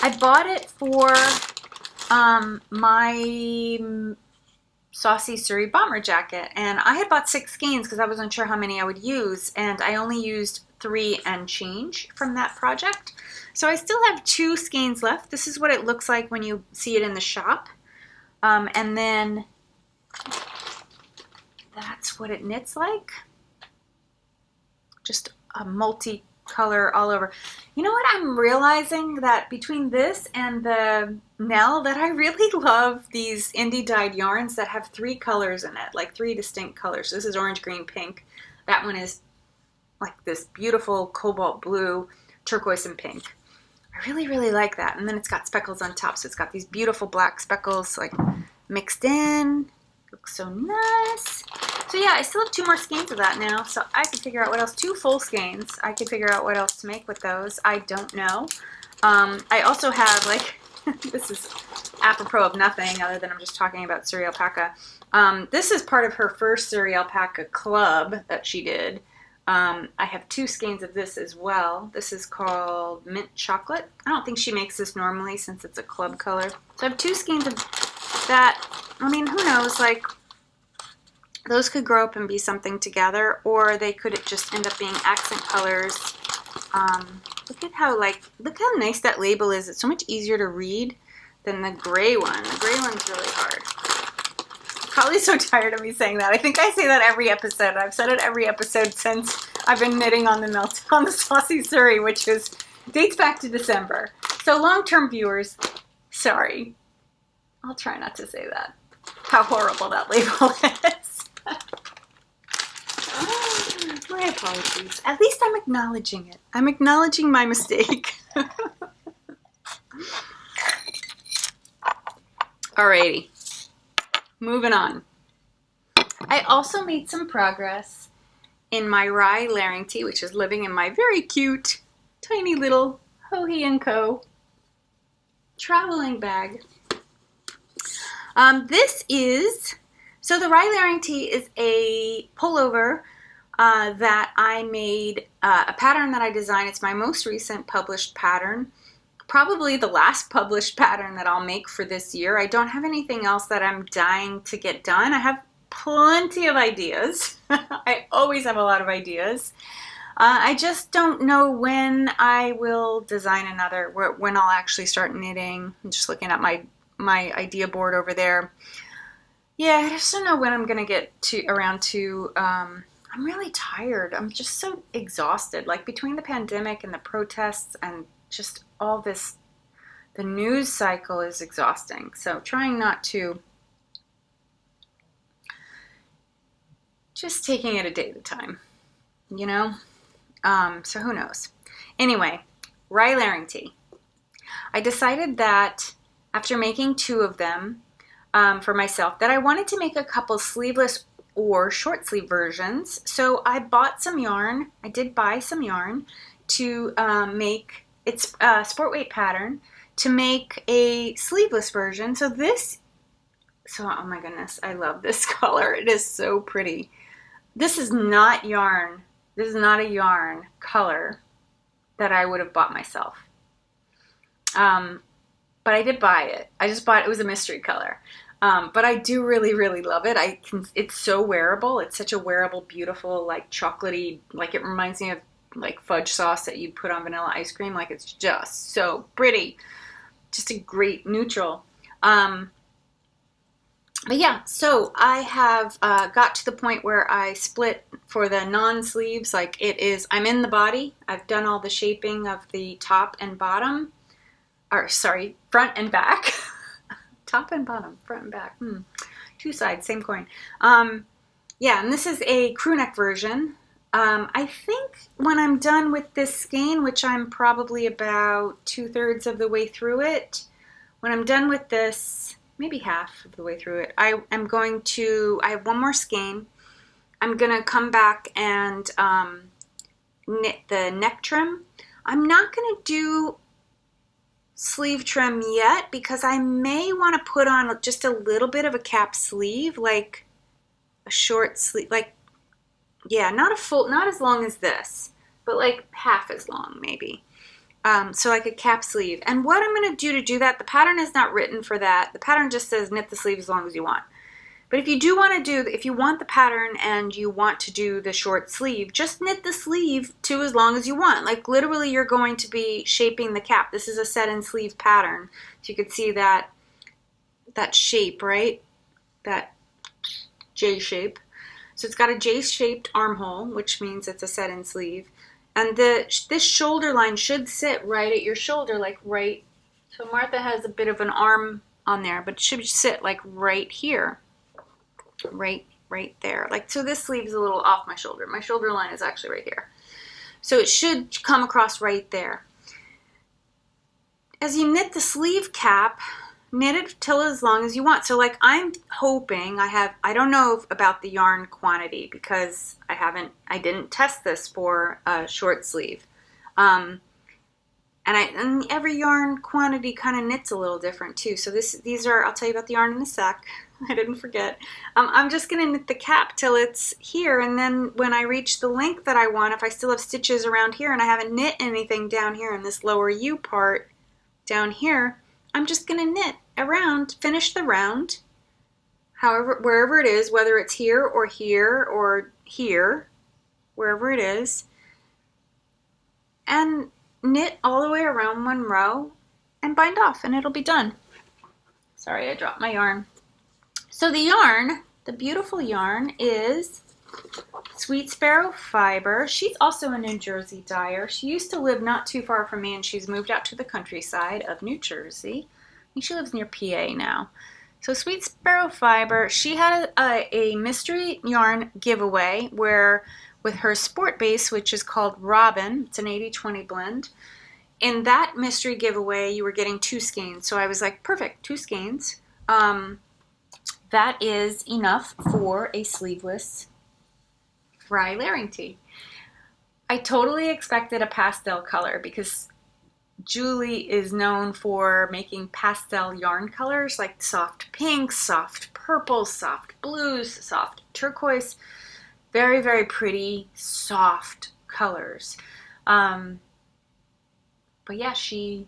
I bought it for my Saucy Surrey bomber jacket, and I had bought 6 skeins because I wasn't sure how many I would use, and I only used 3 and change from that project. So I still have 2 skeins left. This is what it looks like when you see it in the shop, and then that's what it knits like. Just a multi-color all over. You know what I'm realizing? That between this and the Nell, that I really love these indie dyed yarns that have 3 colors in it, like 3 distinct colors. This is orange, green, pink. That one is like this beautiful cobalt blue, turquoise, and pink. I really, really like that. And then it's got speckles on top, so it's got these beautiful black speckles like mixed in. Looks so nice. So yeah, I still have 2 more skeins of that now, so I can figure out what else. 2 full skeins. I can figure out what else to make with those. I don't know. I also have, like, this is apropos of nothing other than I'm just talking about Surrey alpaca. This is part of her first Surrey alpaca club that she did. I have 2 skeins of this as well. This is called Mint Chocolate. I don't think she makes this normally since it's a club color. So I have 2 skeins of that. I mean, who knows, like, those could grow up and be something together, or they could just end up being accent colors. Look how nice that label is. It's so much easier to read than the gray one. The gray one's really hard. Probably so tired of me saying that. I think I say that every episode. I've said it every episode since I've been knitting on the saucy suri, which dates back to December. So long-term viewers, sorry. I'll try not to say that. How horrible that label is. My apologies. At least I'm acknowledging it. I'm acknowledging my mistake. Alrighty. Moving on. I also made some progress in my Rye Layering Tee, which is living in my very cute, tiny little Hohi & Co. traveling bag. So the Rye Layering Tee is a pullover that I made, a pattern that I designed. It's my most recent published pattern. Probably the last published pattern that I'll make for this year. I don't have anything else that I'm dying to get done. I have plenty of ideas. I always have a lot of ideas. I just don't know when I will design another, when I'll actually start knitting. I'm just looking at my idea board over there. Yeah, I just don't know when I'm gonna get around to. I'm really tired. I'm just so exhausted. Like between the pandemic and the protests and just all this, the news cycle is exhausting. So trying not to, just taking it a day at a time, you know? So who knows? Anyway, Rye Layering Tee. I decided that after making 2 of them for myself, that I wanted to make a couple sleeveless or short sleeve versions. So I bought some yarn. I did buy some yarn to make, it's a sport weight pattern, to make a sleeveless version. So oh my goodness, I love this color. It is so pretty. This is not yarn. This is not a yarn color that I would have bought myself. But I did buy it. I just bought it. It was a mystery color. But I do really, really love it. It's so wearable. It's such a wearable, beautiful, like chocolatey, like it reminds me of like fudge sauce that you put on vanilla ice cream. Like it's just so pretty. Just a great neutral. But yeah, so I have got to the point where I split for the non-sleeves. Like I'm in the body. I've done all the shaping of the top and bottom. Or sorry, front and back. Top and bottom, front and back. 2 sides, same coin. Yeah, and this is a crew neck version. I think when I'm done with this skein, which I'm probably about 2/3 of the way through it, when I'm done with this, maybe half of the way through it, I have 1 more skein. I'm gonna come back and knit the neck trim. I'm not gonna do sleeve trim yet because I may want to put on just a little bit of a cap sleeve, like a short sleeve, like, yeah, not as long as this, but like half as long maybe. So like a cap sleeve. And what I'm going to do that, the pattern is not written for that. The pattern just says knit the sleeve as long as you want. But if you do want to if you want the pattern and you want to do the short sleeve, just knit the sleeve to as long as you want. Like literally you're going to be shaping the cap. This is a set and sleeve pattern. So you could see that shape, right? That J shape. So it's got a J-shaped armhole, which means it's a set and sleeve. And this shoulder line should sit right at your shoulder, like right. So Martha has a bit of an arm on there, but it should sit like right here. Right there. Like, so this sleeve is a little off my shoulder. My shoulder line is actually right here. So it should come across right there. As you knit the sleeve cap, knit it till as long as you want. So like I'm hoping I don't know about the yarn quantity because I didn't test this for a short sleeve. And every yarn quantity kind of knits a little different too. So these are, I'll tell you about the yarn in a sec. I didn't forget. I'm just going to knit the cap till it's here, and then when I reach the length that I want, if I still have stitches around here and I haven't knit anything down here in this lower U part down here, I'm just going to knit around, finish the round, wherever it is, whether it's here or here or here, wherever it is, and knit all the way around 1 row and bind off, and it'll be done. Sorry, I dropped my yarn. So the yarn, the beautiful yarn, is Sweet Sparrow Fibre. She's also a New Jersey dyer. She used to live not too far from me, and she's moved out to the countryside of New Jersey. I think she lives near PA now. So Sweet Sparrow Fibre, she had a mystery yarn giveaway where with her sport base, which is called Robin, it's an 80-20 blend. In that mystery giveaway, you were getting 2 skeins. So I was like, perfect, 2 skeins. That is enough for a sleeveless Rye Layering Tee. I totally expected a pastel color because Julie is known for making pastel yarn colors like soft pinks, soft purples, soft blues, soft turquoise. Very, very pretty, soft colors. But yeah, she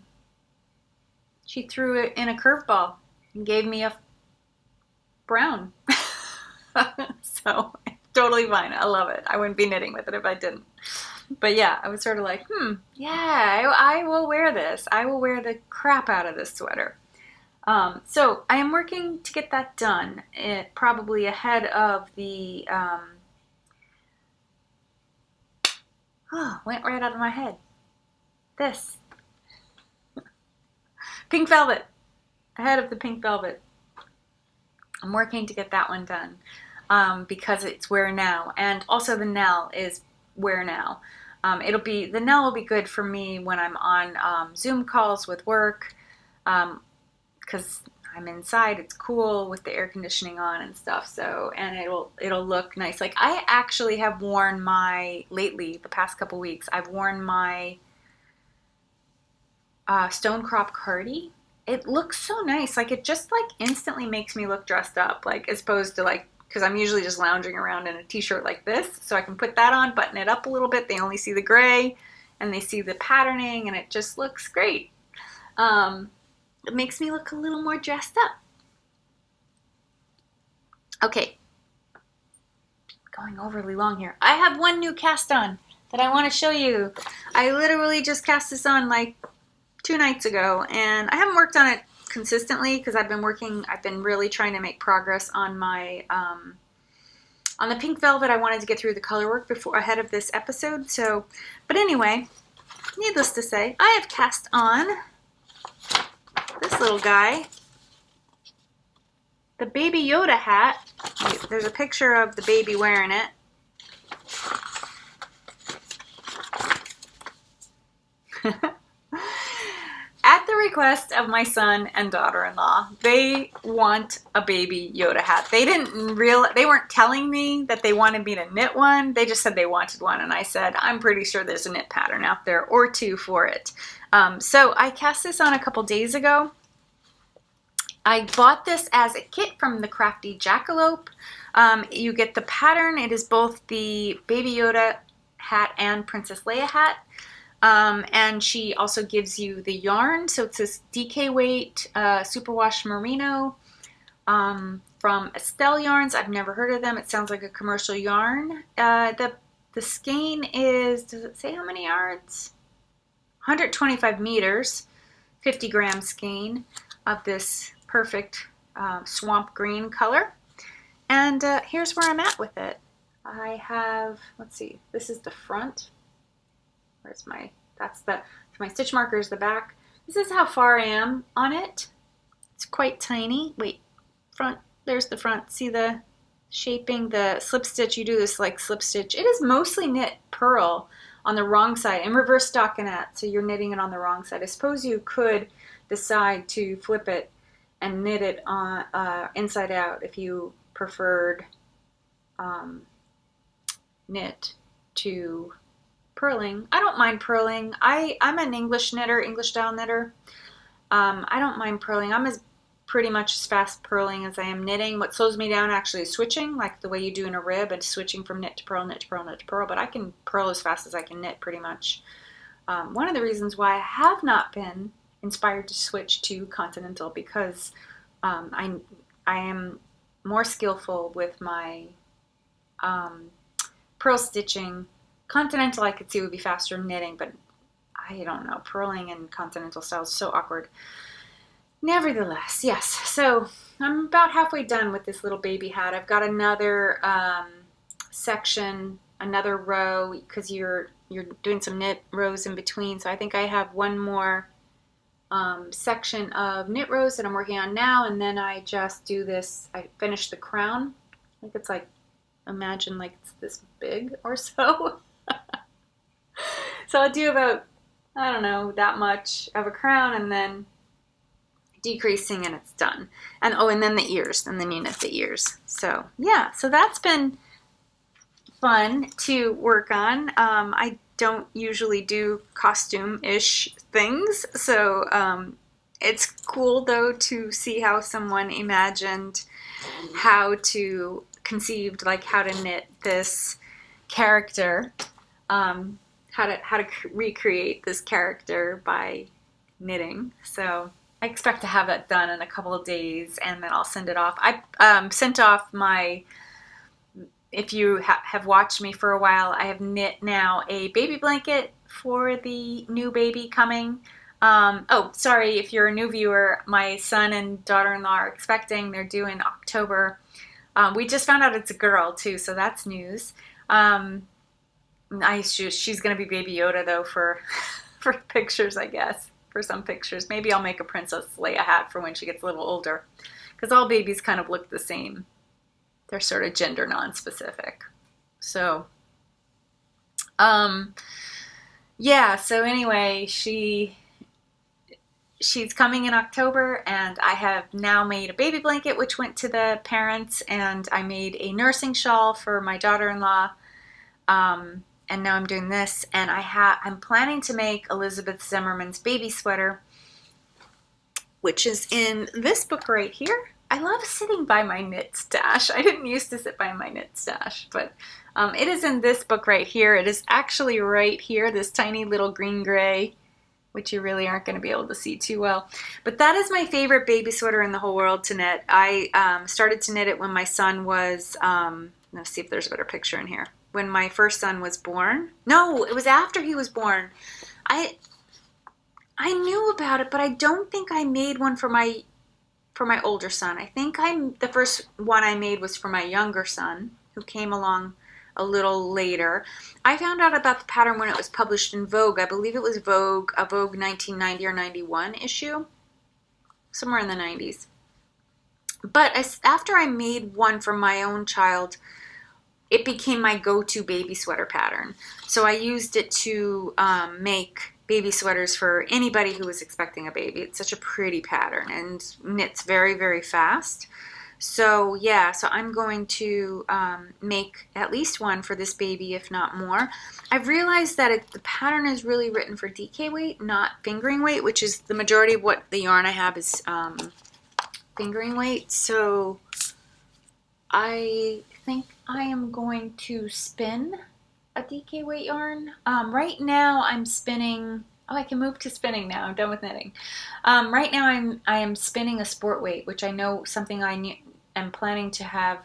threw it in a curveball and gave me a brown. So totally fine. I love it. I wouldn't be knitting with it if I didn't. But yeah, I was sort of like, yeah, I will wear this. I will wear the crap out of this sweater. So I am working to get that done. Probably ahead of the, went right out of my head. This. Pink velvet. Ahead of the pink velvet. I'm working to get that one done because it's wear now. And also the Nell is wear now. The Nell will be good for me when I'm on Zoom calls with work because I'm inside. It's cool with the air conditioning on and stuff. So, and it'll look nice. Like I actually have worn lately, the past couple weeks, I've worn my stone crop cardi. It looks so nice. Like it just like instantly makes me look dressed up, like as opposed to like, because I'm usually just lounging around in a t-shirt like this. So I can put that on, button it up a little bit. They only see the gray and they see the patterning and it just looks great. It makes me look a little more dressed up. Okay. Going overly long here. I have one new cast on that I want to show you. I literally just cast this on like 2 nights ago, and I haven't worked on it consistently because I've been really trying to make progress on my on the pink velvet. I wanted to get through the color work ahead of this episode. So, but anyway, needless to say, I have cast on this little guy, the Baby Yoda hat. There's a picture of the baby wearing it. At the request of my son and daughter-in-law, they want a Baby Yoda hat. They weren't telling me that they wanted me to knit one. They just said they wanted one, and I said, I'm pretty sure there's a knit pattern out there or 2 for it. So I cast this on a couple days ago. I bought this as a kit from the Thecraftyjackalope. You get the pattern. It is both the Baby Yoda hat and Princess Leia hat. And she also gives you the yarn. So it's this DK weight superwash merino from Estelle Yarns. I've never heard of them. It sounds like a commercial yarn. The skein is, does it say how many yards? 125 meters, 50 gram skein of this perfect swamp green color. And here's where I'm at with it. I have, let's see, this is the front. Where's my, my stitch marker is the back. This is how far I am on it. It's quite tiny. Wait, front, there's the front. See the shaping, the slip stitch, you do this like slip stitch. It is mostly knit purl on the wrong side and reverse stockinette, so you're knitting it on the wrong side. I suppose you could decide to flip it and knit it on inside out if you preferred knit to purling. I don't mind purling. I'm an English knitter, English style knitter. I don't mind purling. I'm pretty much as fast purling as I am knitting. What slows me down actually is switching, like the way you do in a rib, and switching from knit to purl, knit to purl, knit to purl. But I can purl as fast as I can knit pretty much. One of the reasons why I have not been inspired to switch to continental, because I am more skillful with my purl stitching. Continental I could see would be faster knitting, but I don't know. Purling and continental style is so awkward. Nevertheless, yes. So I'm about halfway done with this little baby hat. I've got another section, another row, because you're doing some knit rows in between. So I think I have one more section of knit rows that I'm working on now, and then I just do this. I finish the crown. I think it's like, imagine like it's this big or so. So I'll do about, I don't know, that much of a crown, and then decreasing, and it's done. And oh, and then the ears, and then you knit the ears. So yeah, so that's been fun to work on. I don't usually do costume-ish things, so it's cool though to see how someone imagined how to conceived, like how to knit this character, how to recreate this character by knitting. So I expect to have that done in a couple of days, and then I'll send it off. I sent off my, if you have watched me for a while, I have knit now a baby blanket for the new baby coming. Oh, sorry, if you're a new viewer, my son and daughter-in-law are expecting. They're due in October. We just found out it's a girl too, so that's news. She's going to be Baby Yoda though for pictures, I guess. For some pictures. Maybe I'll make a Princess Leia hat for when she gets a little older, because all babies kind of look the same. They're sort of gender non-specific. So, yeah, so anyway, she's coming in October, and I have now made a baby blanket, which went to the parents, and I made a nursing shawl for my daughter-in-law, and now I'm doing this, and I'm planning to make Elizabeth Zimmerman's baby sweater, which is in this book right here. I love sitting by my knit stash. I didn't used to sit by my knit stash, but it is in this book right here. It is actually right here, this tiny little green-gray, which you really aren't going to be able to see too well. But that is my favorite baby sweater in the whole world to knit. I started to knit it when my son was, let's see if there's a better picture in here. When my first son was born. No, it was after he was born. I knew about it, but I don't think I made one for my older son. I think the first one I made was for my younger son, who came along a little later. I found out about the pattern when it was published in Vogue. I believe it was Vogue, a Vogue 1990 or 91 issue, somewhere in the 90s. But after I made one for my own child, it became my go-to baby sweater pattern. So I used it to make baby sweaters for anybody who was expecting a baby. It's such a pretty pattern and knits very, very fast. So yeah, so I'm going to make at least one for this baby, if not more. I've realized that the pattern is really written for DK weight, not fingering weight, which is the majority of what the yarn I have is fingering weight. So I think I am going to spin a DK weight yarn. Right now I'm spinning, oh, I can move to spinning now. I'm done with knitting. Right now I am spinning a sport weight, which I know something I am planning to have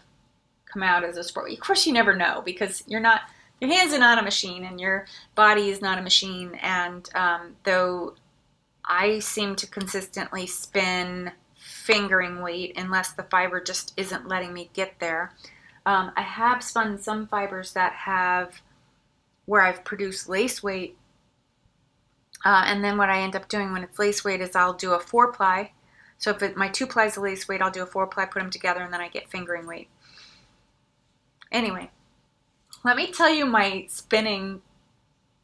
come out as a sport weight. Of course you never know, because your hands are not a machine and your body is not a machine. And though I seem to consistently spin fingering weight unless the fiber just isn't letting me get there. I have spun some fibers that have, where I've produced lace weight, and then what I end up doing when it's lace weight is I'll do a 4-ply. So if my 2 plies of lace weight, I'll do a 4-ply, put them together, and then I get fingering weight. Anyway, let me tell you my spinning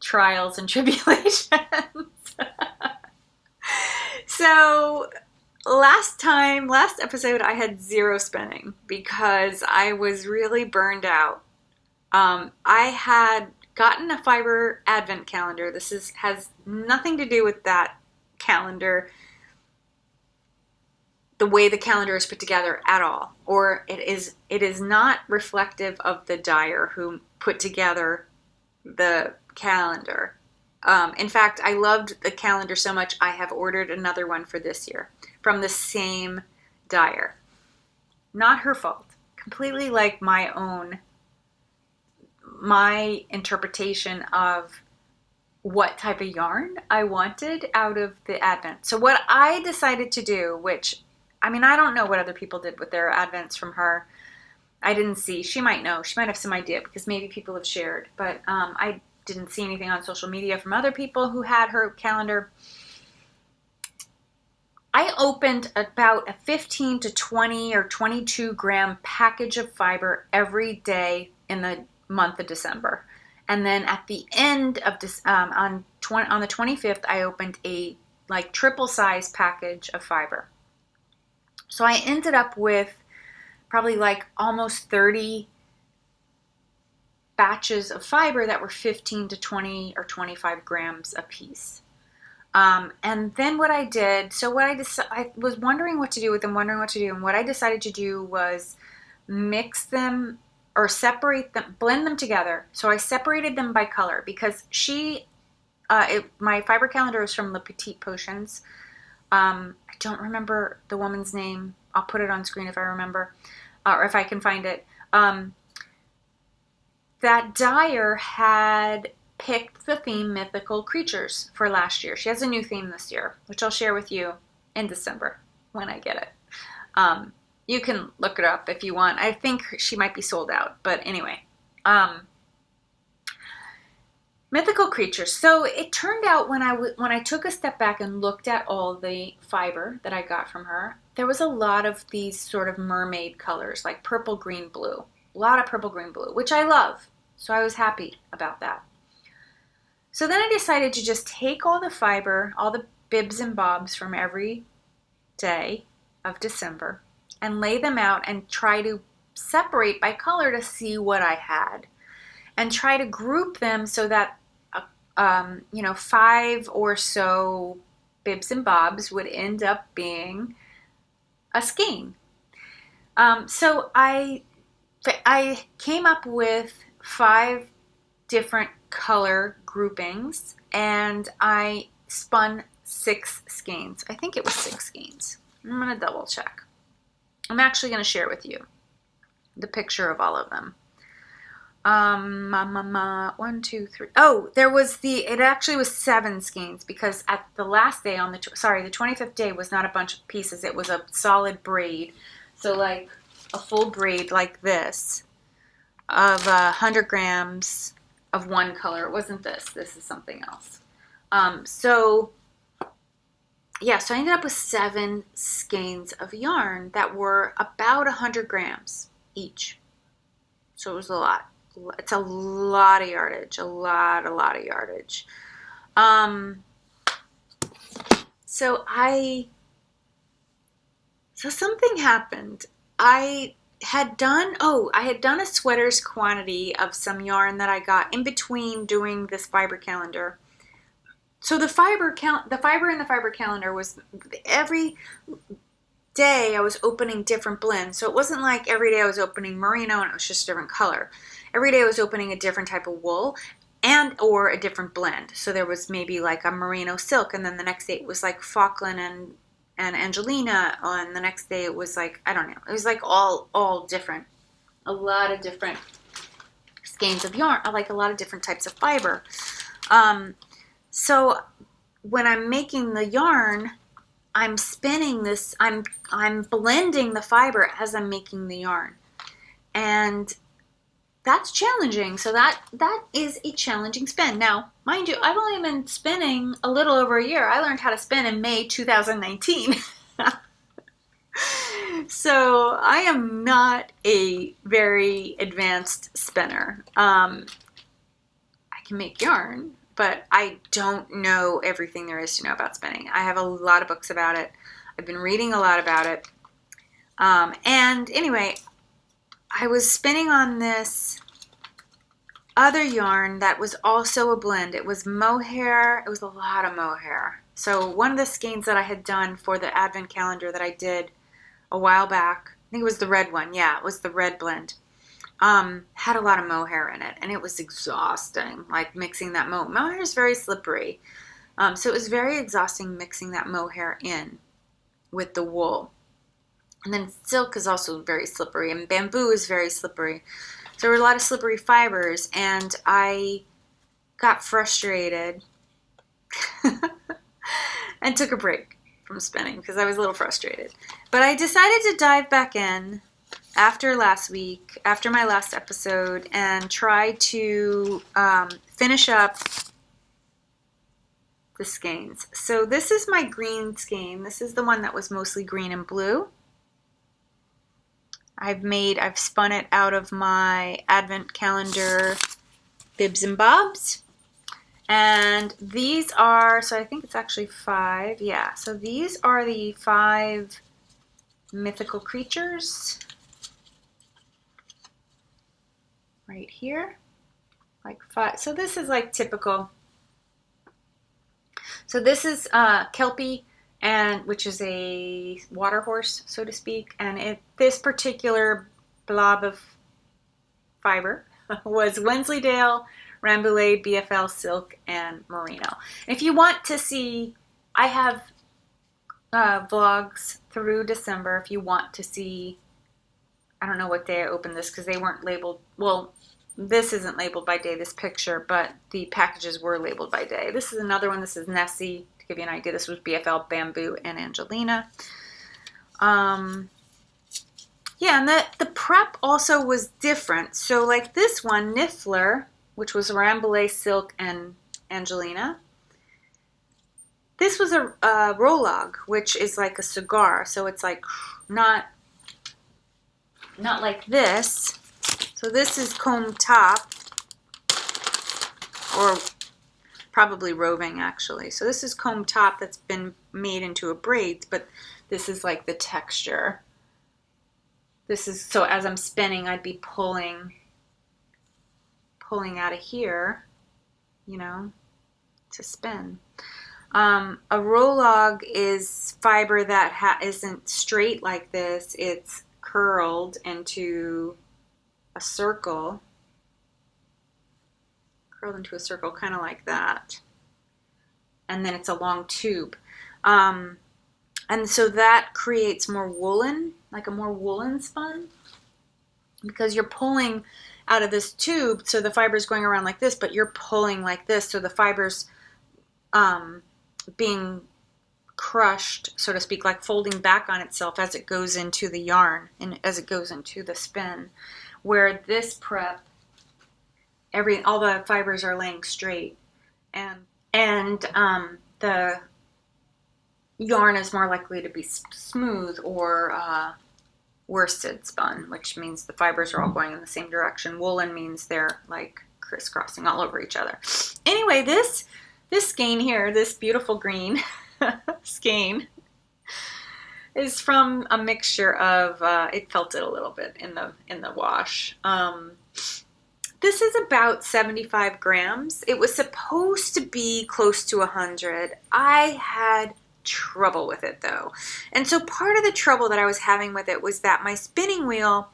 trials and tribulations. So last episode, I had 0 spinning because I was really burned out. I had gotten a Fibre advent calendar. This has nothing to do with that calendar, the way the calendar is put together at all. Or it is not reflective of the dyer who put together the calendar. In fact, I loved the calendar so much, I have ordered another one for this year from the same dyer. Not her fault. Completely like my interpretation of what type of yarn I wanted out of the advent. So what I decided to do, which, I mean, I don't know what other people did with their advents from her. I didn't see. She might know. She might have some idea because maybe people have shared. But I didn't see anything on social media from other people who had her calendar. I opened about a 15 to 20 or 22 gram package of fiber every day in the month of December. And then at the end of this, on the 25th, I opened a like triple size package of fiber. So I ended up with probably like almost 30 batches of fiber that were 15 to 20 or 25 grams a piece. And then what I did, I was wondering what to do with them, and what I decided to do was mix them or separate them, blend them together. So I separated them by color because my fiber calendar is from the Petite Potions. I don't remember the woman's name. I'll put it on screen if I remember, or if I can find it. That dyer had picked the theme mythical creatures for last year. She has a new theme this year, which I'll share with you in December when I get it. You can look it up if you want. I think she might be sold out, but anyway. Mythical creatures. So it turned out when I took a step back and looked at all the fiber that I got from her, there was a lot of these sort of mermaid colors, like purple, green, blue. A lot of purple, green, blue, which I love. So I was happy about that. So then I decided to just take all the fiber, all the bibs and bobs from every day of December and lay them out and try to separate by color to see what I had and try to group them so that 5 or so bibs and bobs would end up being a skein. So I came up with 5 different color groupings and I spun 6 skeins. I think it was 6 skeins. I'm going to double check. I'm actually going to share with you the picture of all of them. 1, 2, 3. Oh, it actually was 7 skeins because at the last day the 25th day was not a bunch of pieces. It was a solid braid. So like a full braid like this of 100 grams of one color. It wasn't this. This is something else. So I ended up with 7 skeins of yarn that were about 100 grams each. So it was a lot. It's a lot of yardage. A lot of yardage. So something happened. I had done a sweater's quantity of some yarn that I got in between doing this fiber calendar. So the fiber in the fiber calendar was every day I was opening different blends. So it wasn't like every day I was opening merino and it was just a different color. Every day I was opening a different type of wool or a different blend. So there was maybe like a merino silk, and then the next day it was like Falkland and Angelina, and the next day it was like, I don't know, it was like all different. A lot of different skeins of yarn, like a lot of different types of fiber. So when I'm making the yarn, I'm spinning this, I'm blending the fiber as I'm making the yarn. And that's challenging. So that is a challenging spin. Now, mind you, I've only been spinning a little over a year. I learned how to spin in May 2019. So I am not a very advanced spinner. I can make yarn, but I don't know everything there is to know about spinning. I have a lot of books about it. I've been reading a lot about it. And anyway, I was spinning on this other yarn that was also a blend. It was mohair. It was a lot of mohair. So one of the skeins that I had done for the advent calendar that I did a while back, I think it was the red one. Yeah, it was the red blend. Had a lot of mohair in it, and it was exhausting, like mixing that mohair is very slippery. So it was very exhausting mixing that mohair in with the wool. And then silk is also very slippery, and bamboo is very slippery. So there were a lot of slippery fibers, and I got frustrated and took a break from spinning because I was a little frustrated. But I decided to dive back in after last week, after my last episode, and try to finish up the skeins. So this is my green skein. This is the one that was mostly green and blue. I've spun it out of my advent calendar bibs and bobs. And these are, so I think it's actually 5. Yeah, so these are the 5 mythical creatures right here. Like 5. So this is like typical. So this is Kelpie, and which is a water horse, so to speak. And this particular blob of fiber was Wensleydale, Rambouillet, BFL, Silk, and Merino. If you want to see, I have vlogs through December. If you want to see, I don't know what day I opened this because they weren't labeled. Well, this isn't labeled by day, this picture, but the packages were labeled by day. This is another one. This is Nessie. To give you an idea, this was BFL, Bamboo, and Angelina. Yeah, and the prep also was different. So like this one, Niffler, which was Rambouillet, Silk, and Angelina. This was a Rolog, which is like a cigar. So it's like not like this. So this is comb top, or probably roving actually. So this is comb top that's been made into a braid, but this is like the texture. This is, so as I'm spinning, I'd be pulling out of here, you know, to spin. A Rolog is fiber that isn't straight like this. It's curled into a circle. Curled into a circle, kind of like that. And then it's a long tube. And so that creates more woolen, like a more woolen spun, because you're pulling out of this tube, so the fiber's going around like this, but you're pulling like this, so the fiber's being crushed, so to speak, like folding back on itself as it goes into the yarn and as it goes into the spin. Where this prep, all the fibers are laying straight, and the yarn is more likely to be smooth or worsted spun, which means the fibers are all going in the same direction. Woolen means they're like crisscrossing all over each other. Anyway, this skein here, this beautiful green skein, is from a mixture of, it felted a little bit in the wash. This is about 75 grams. It was supposed to be close to 100. I had trouble with it though. And so part of the trouble that I was having with it was that my spinning wheel,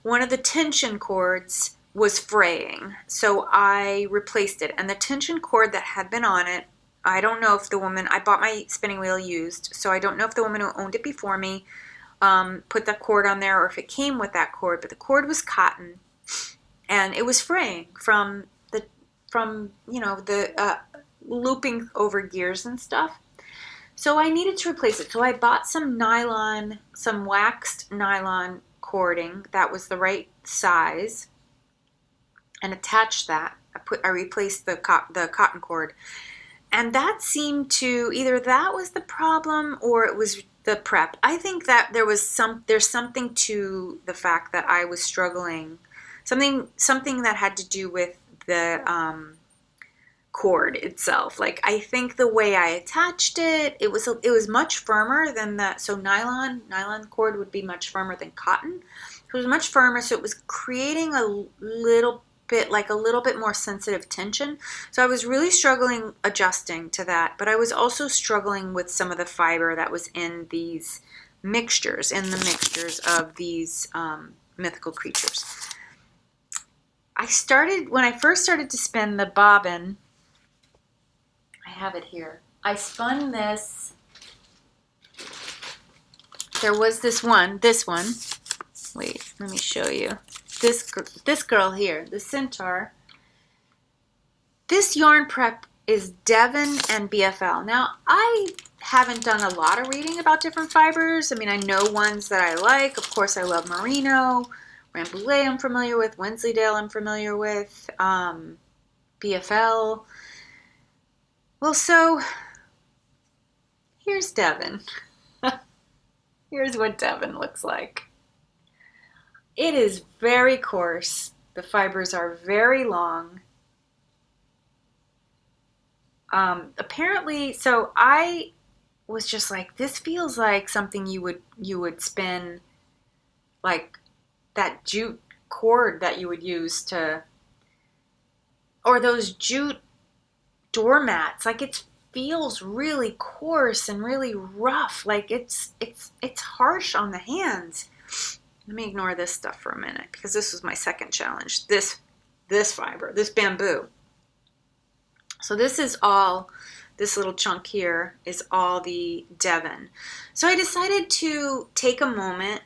one of the tension cords was fraying. So I replaced it. And the tension cord that had been on it, I don't know if the woman, I bought my spinning wheel used, so I don't know if the woman who owned it before me put that cord on there or if it came with that cord, but the cord was cotton and it was fraying from you know, the looping over gears and stuff. So I needed to replace it. So I bought some nylon, some waxed nylon cording that was the right size and attached that. I replaced the cotton cord. And that seemed to, either that was the problem or it was the prep. I think that there's something to the fact that I was struggling, something that had to do with the cord itself. Like I think the way I attached it, it was much firmer than that. So nylon cord would be much firmer than cotton. It was much firmer, so it was creating a little bit more sensitive tension. So I was really struggling adjusting to that, but I was also struggling with some of the fiber that was in these mixtures, of these mythical creatures. When I first started to spin the bobbin, I have it here. I spun this. There was this one. Wait, let me show you. This girl here, the centaur. This yarn prep is Devon and BFL. Now, I haven't done a lot of reading about different fibers. I mean, I know ones that I like. Of course, I love Merino. Rambouillet I'm familiar with. Wensleydale I'm familiar with. BFL. Well, so here's Devon. Here's what Devon looks like. It is very coarse. The fibers are very long. Apparently, so I was just like, this feels like something you would spin, like that jute cord that you would use to, or those jute doormats. Like, it feels really coarse and really rough. Like, it's harsh on the hands. Let me ignore this stuff for a minute, because this was my second challenge. This fiber, this bamboo. So this is all, this little chunk here is all the Devon. So I decided to take a moment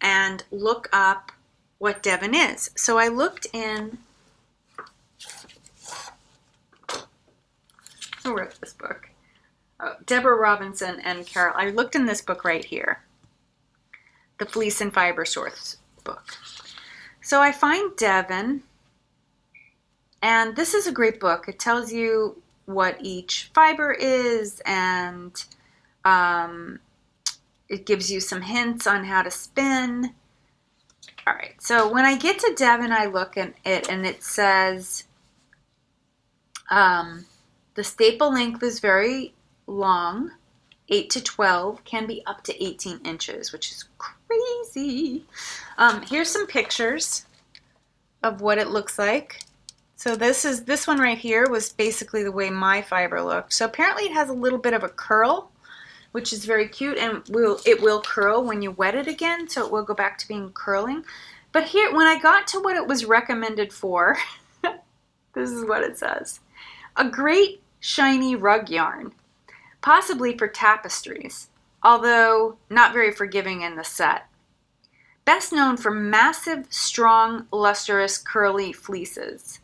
and look up what Devon is. So I looked in, who wrote this book? Oh, Deborah Robinson and Carol. I looked in this book right here, the Fleece and Fiber Source book. So I find Devon, and this is a great book. It tells you what each fiber is, and it gives you some hints on how to spin. All right, so when I get to Devon, I look at it, and it says the staple length is very long, 8 to 12, can be up to 18 inches, which is crazy. Here's some pictures of what it looks like. So this one right here was basically the way my fiber looked. So apparently it has a little bit of a curl, which is very cute, and it will curl when you wet it again, so it will go back to being curling. But here, when I got to what it was recommended for, this is what it says. A great shiny rug yarn, possibly for tapestries, although not very forgiving in the set. Best known for massive, strong, lustrous, curly fleeces.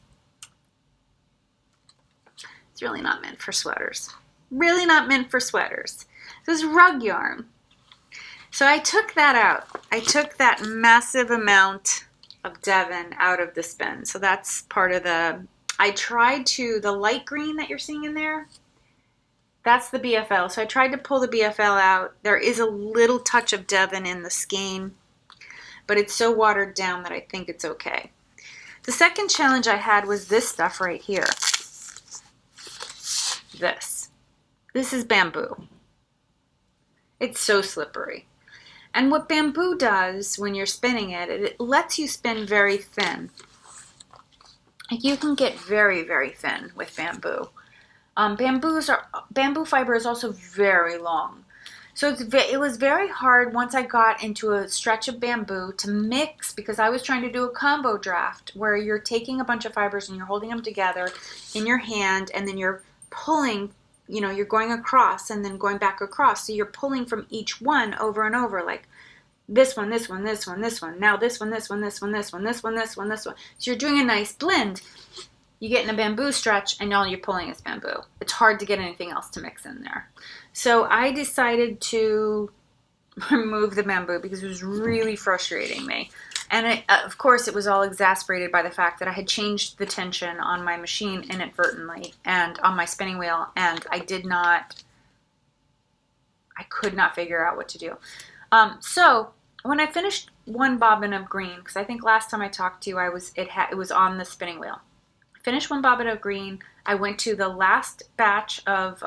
It's really not meant for sweaters. Really not meant for sweaters. This is rug yarn. So I took that out. I took that massive amount of Devon out of the spin. So that's part of the, I tried to, the light green that you're seeing in there, that's the BFL. So I tried to pull the BFL out. There is a little touch of Devon in the skein, but it's so watered down that I think it's okay. The second challenge I had was this stuff right here. This is bamboo. It's so slippery. And what bamboo does when you're spinning it, it lets you spin very thin. Like, you can get very, very thin with bamboo. Bamboo fiber is also very long. So it was very hard once I got into a stretch of bamboo to mix, because I was trying to do a combo draft where you're taking a bunch of fibers and you're holding them together in your hand, and then you're pulling, you're going across and then going back across. So you're pulling from each one over and over, like this one, this one, this one, this one. Now this one, this one, this one, this one, this one, this one, this one. So you're doing a nice blend. You get in a bamboo stretch and all you're pulling is bamboo. It's hard to get anything else to mix in there. So I decided to remove the bamboo because it was really frustrating me. And of course, it was all exasperated by the fact that I had changed the tension on my machine inadvertently and on my spinning wheel, and I could not figure out what to do. So when I finished one bobbin of green, because I think last time I talked to you, it was on the spinning wheel. Finished one bobbin of green. I went to the last batch of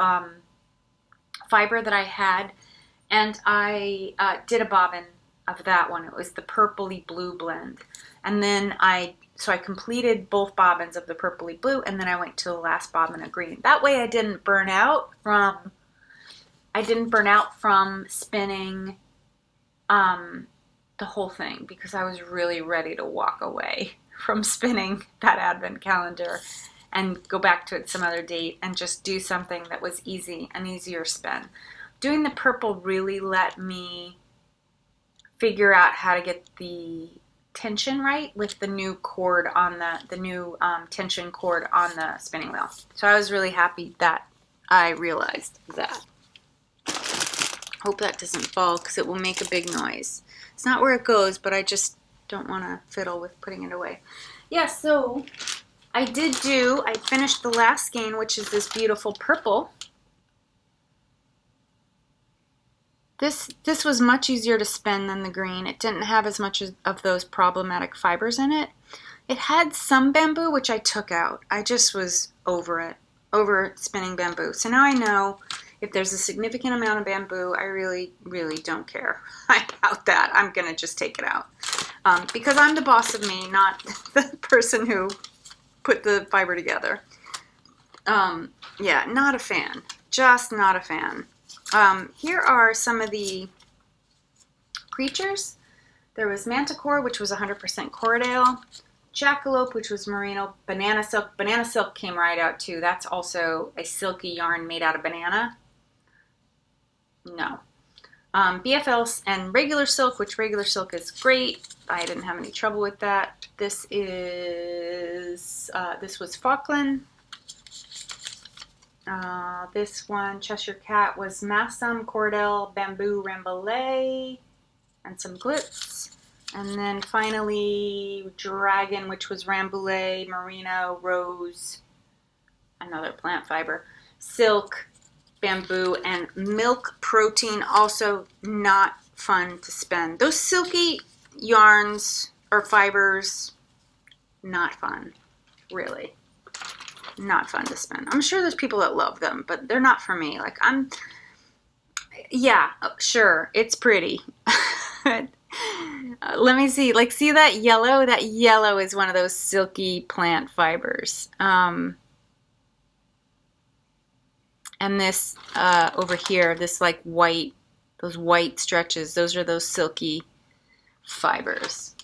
fiber that I had, and I did a bobbin of that one. It was the purpley blue blend. And then I completed both bobbins of the purpley blue, and then I went to the last bobbin of green. That way I didn't burn out from spinning the whole thing, because I was really ready to walk away from spinning that advent calendar and go back to it some other date and just do something that was easy, an easier spin. Doing the purple really let me figure out how to get the tension right with the new cord on the new tension cord on the spinning wheel. So I was really happy that I realized that. Hope that doesn't fall because it will make a big noise. It's not where it goes, but I just don't want to fiddle with putting it away. Yeah, so I finished the last skein, which is this beautiful purple. This was much easier to spin than the green. It didn't have as much of those problematic fibers in it. It had some bamboo, which I took out. I just was over it, over spinning bamboo. So now I know if there's a significant amount of bamboo, I really, really don't care about that. I'm going to just take it out. Because I'm the boss of me, not the person who put the fiber together. Yeah, not a fan. Just not a fan. Here are some of the creatures. There was Manticore, which was 100% Corriedale. Jackalope, which was merino. Banana silk. Banana silk came right out too. That's also a silky yarn made out of banana. No. BFL and regular silk, which regular silk is great. I didn't have any trouble with that. This was Falkland. This one, Cheshire Cat, was Massam, Cordell, Bamboo, Rambouillet, and some glitz. And then finally, Dragon, which was Rambouillet, Merino, Rose, another plant fiber, Silk, Bamboo, and Milk Protein, also not fun to spin. Those silky yarns or fibers, not fun, really. Not fun to spin. I'm sure there's people that love them, but they're not for me. Like, yeah, sure, it's pretty. Let me see. Like, see that yellow? That yellow is one of those silky plant fibers. And this over here, this like white, those white stretches, those are those silky fibers.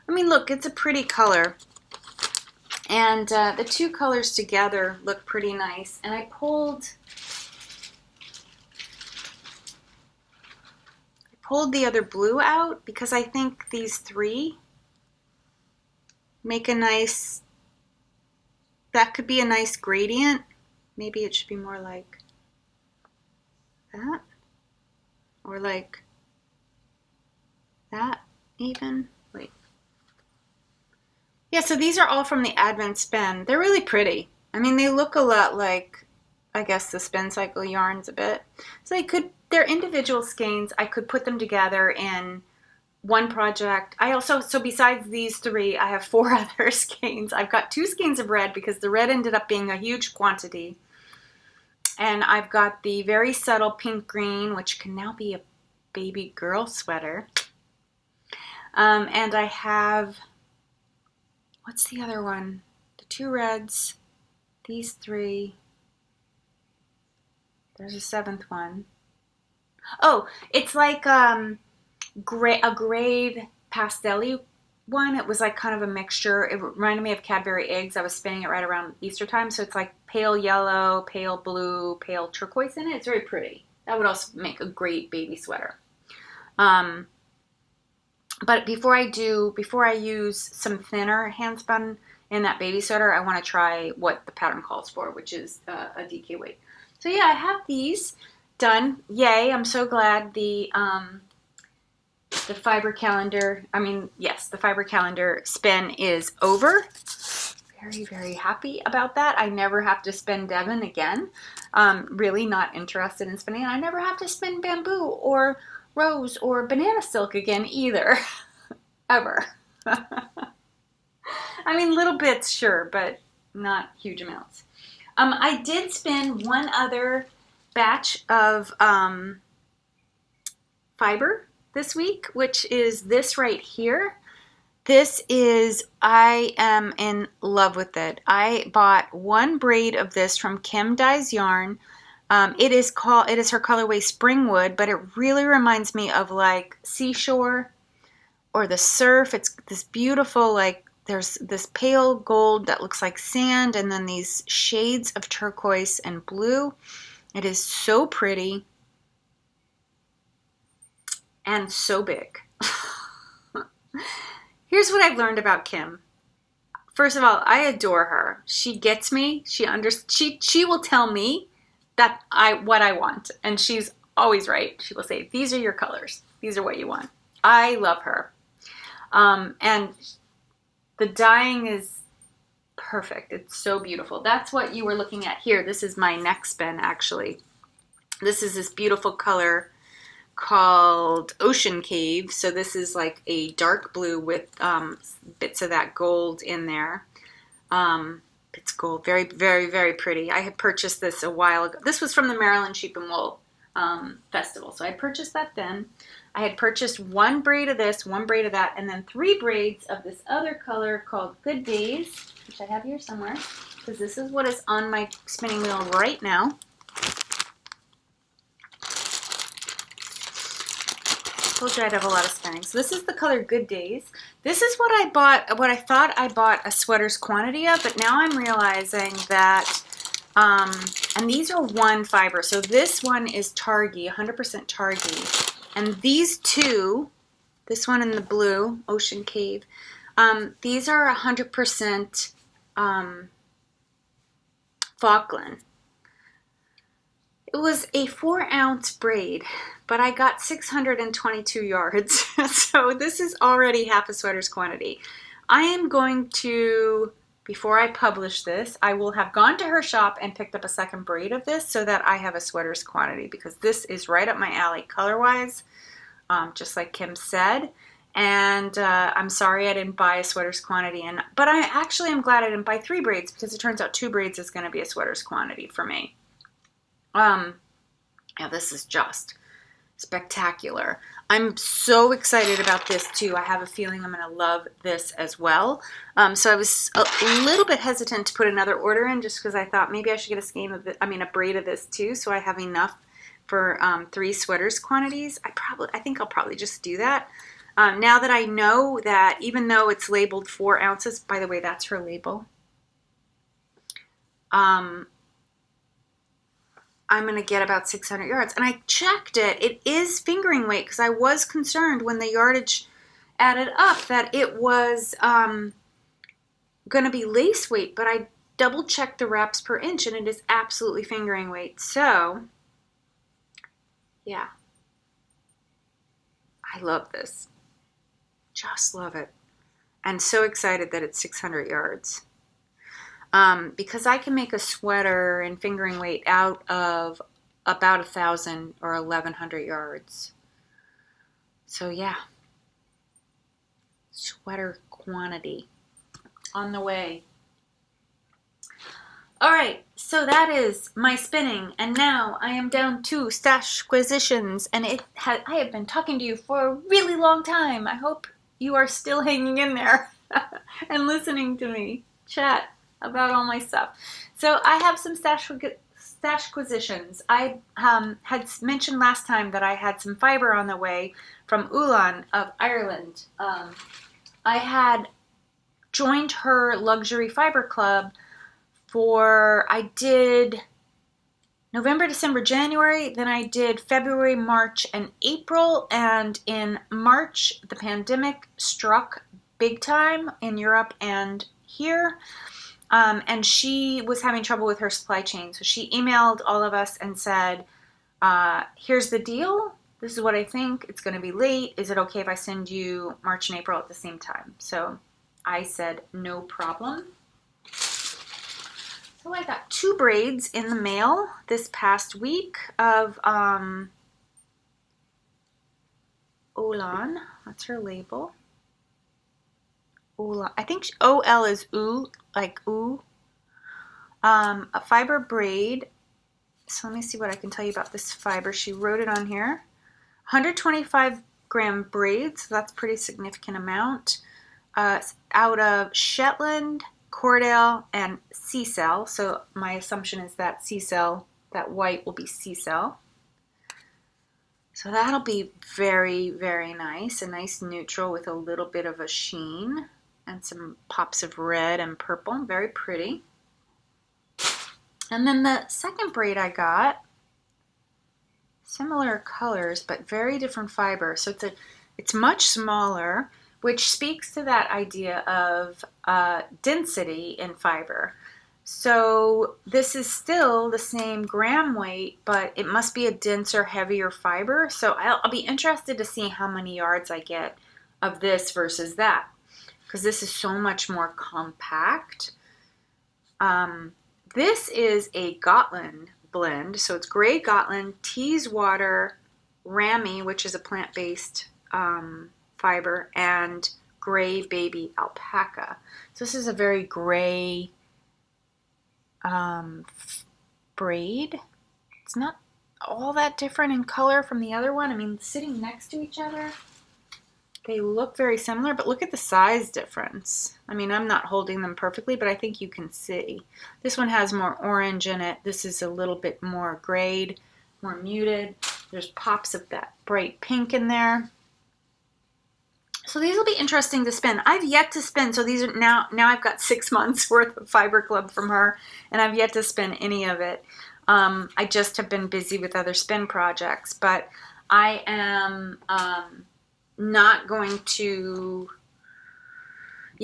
I mean, look, it's a pretty color. And the two colors together look pretty nice. And I pulled the other blue out because I think these three make a nice, that could be a nice gradient. Maybe it should be more like that, or like that even. Wait. Yeah, so these are all from the Advent Spin. They're really pretty. I mean, they look a lot like, I guess, the Spin Cycle yarns a bit. So they're individual skeins. I could put them together in one project. So besides these three, I have 4 other skeins. I've got 2 skeins of red because the red ended up being a huge quantity. And I've got the very subtle pink green, which can now be a baby girl sweater. And I have, what's the other one? The 2 reds, these 3. There's a 7th one. Oh, it's like a grave pastel-y one. It was like kind of a mixture. It reminded me of Cadbury eggs. I was spinning it right around Easter time, so it's like pale yellow, pale blue, pale turquoise in it. It's very pretty. That would also make a great baby sweater. But before I use some thinner hand spun in that baby sweater, I want to try what the pattern calls for, which is a DK weight. So yeah, I have these done. Yay! I'm so glad the Fibre calendar. The Fibre calendar spin is over. Very, very happy about that. I never have to spin Devon again. Really not interested in spinning. I never have to spin bamboo or rose or banana silk again either. Ever. I mean, little bits, sure, but not huge amounts. I did spin one other batch of fiber this week, which is this right here. I am in love with it. I bought 1 braid of this from Kim Dye's Yarn. It is her colorway Springwood, but it really reminds me of like Seashore or the surf. It's this beautiful, like, there's this pale gold that looks like sand and then these shades of turquoise and blue. It is so pretty and so big. Here's what I've learned about Kim. First of all, I adore her. She gets me. She will tell me that what I want, and she's always right. She will say, "These are your colors. These are what you want." I love her, and the dyeing is perfect. It's so beautiful. That's what you were looking at here. This is my neck spin, actually. This is this beautiful color called Ocean Cave. So this is like a dark blue with bits of that gold in there. It's gold. Very, very, very pretty. I had purchased this a while ago. This was from the Maryland Sheep and Wool Festival. So I purchased that then. I had purchased one braid of this, one braid of that, and then 3 braids of this other color called Good Days, which I have here somewhere, because this is what is on my spinning wheel right now. I told you I'd have a lot of spinning. So this is the color Good Days. This is what I bought, what I thought I bought a sweater's quantity of, but now I'm realizing that, and these are 1 fiber. So this one is Targhee, 100% Targhee. And these 2, this one in the blue, Ocean Cave, these are 100% Falkland. It was a 4-ounce braid, but I got 622 yards. So this is already half a sweater's quantity. I am going to, before I publish this, I will have gone to her shop and picked up a second braid of this so that I have a sweater's quantity, because this is right up my alley color-wise, just like Kim said. And I'm sorry I didn't buy a sweater's quantity, but I actually am glad I didn't buy 3 braids, because it turns out 2 braids is going to be a sweater's quantity for me. Yeah, this is just spectacular. I'm so excited about this too. I have a feeling I'm going to love this as well. So I was a little bit hesitant to put another order in, just because I thought maybe I should get a skein of a braid of this too, so I have enough for 3 sweaters quantities. I think I'll probably just do that. Now that I know that even though it's labeled 4 ounces, by the way, that's her label. I'm going to get about 600 yards. And I checked it. It is fingering weight, because I was concerned when the yardage added up that it was going to be lace weight, but I double checked the wraps per inch and it is absolutely fingering weight. So, yeah. I love this. Just love it. And so excited that it's 600 yards. Because I can make a sweater in fingering weight out of about 1,000 or 1,100 yards. So yeah, sweater quantity on the way. All right, so that is my spinning, and now I am down to stashquisitions, and I have been talking to you for a really long time. I hope you are still hanging in there and listening to me chat about all my stuff. So I have some stashquisitions. I had mentioned last time that I had some fiber on the way from Olann of Ireland. I had joined her luxury fiber club I did November, December, January, then I did February, March, and April, and in March the pandemic struck big time in Europe and here. And she was having trouble with her supply chain. So she emailed all of us and said, here's the deal. This is what I think. It's going to be late. Is it okay if I send you March and April at the same time? So I said, no problem. So I got 2 braids in the mail this past week of Olann. That's her label. Olann. I think O-L is oo, like ooh. A fiber braid. So let me see what I can tell you about this fiber. She wrote it on here. 125 gram braids. So that's a pretty significant amount. Out of Shetland, Cordell, and Sea-Cell. So my assumption is that Sea-Cell, that white will be Sea-Cell. So that'll be very, very nice. A nice neutral with a little bit of a sheen and some pops of red and purple. Very pretty. And then the second braid I got, similar colors but very different fiber. So it's much smaller which speaks to that idea of density in fiber. So this is still the same gram weight, but it must be a denser, heavier fiber. So I'll be interested to see how many yards I get of this versus that, because this is so much more compact. This is a Gotland blend. So it's gray Gotland, Teeswater, Ramie, which is a plant-based fiber, and gray baby alpaca. So this is a very gray braid. It's not all that different in color from the other one. I mean, sitting next to each other, they look very similar, but look at the size difference. I mean, I'm not holding them perfectly, but I think you can see. This one has more orange in it. This is a little bit more grayed, more muted. There's pops of that bright pink in there. So these will be interesting to spin. I've yet to spin, so these are now I've got 6 months worth of Fiber Club from her, and I've yet to spin any of it. I just have been busy with other spin projects, but I am not going to,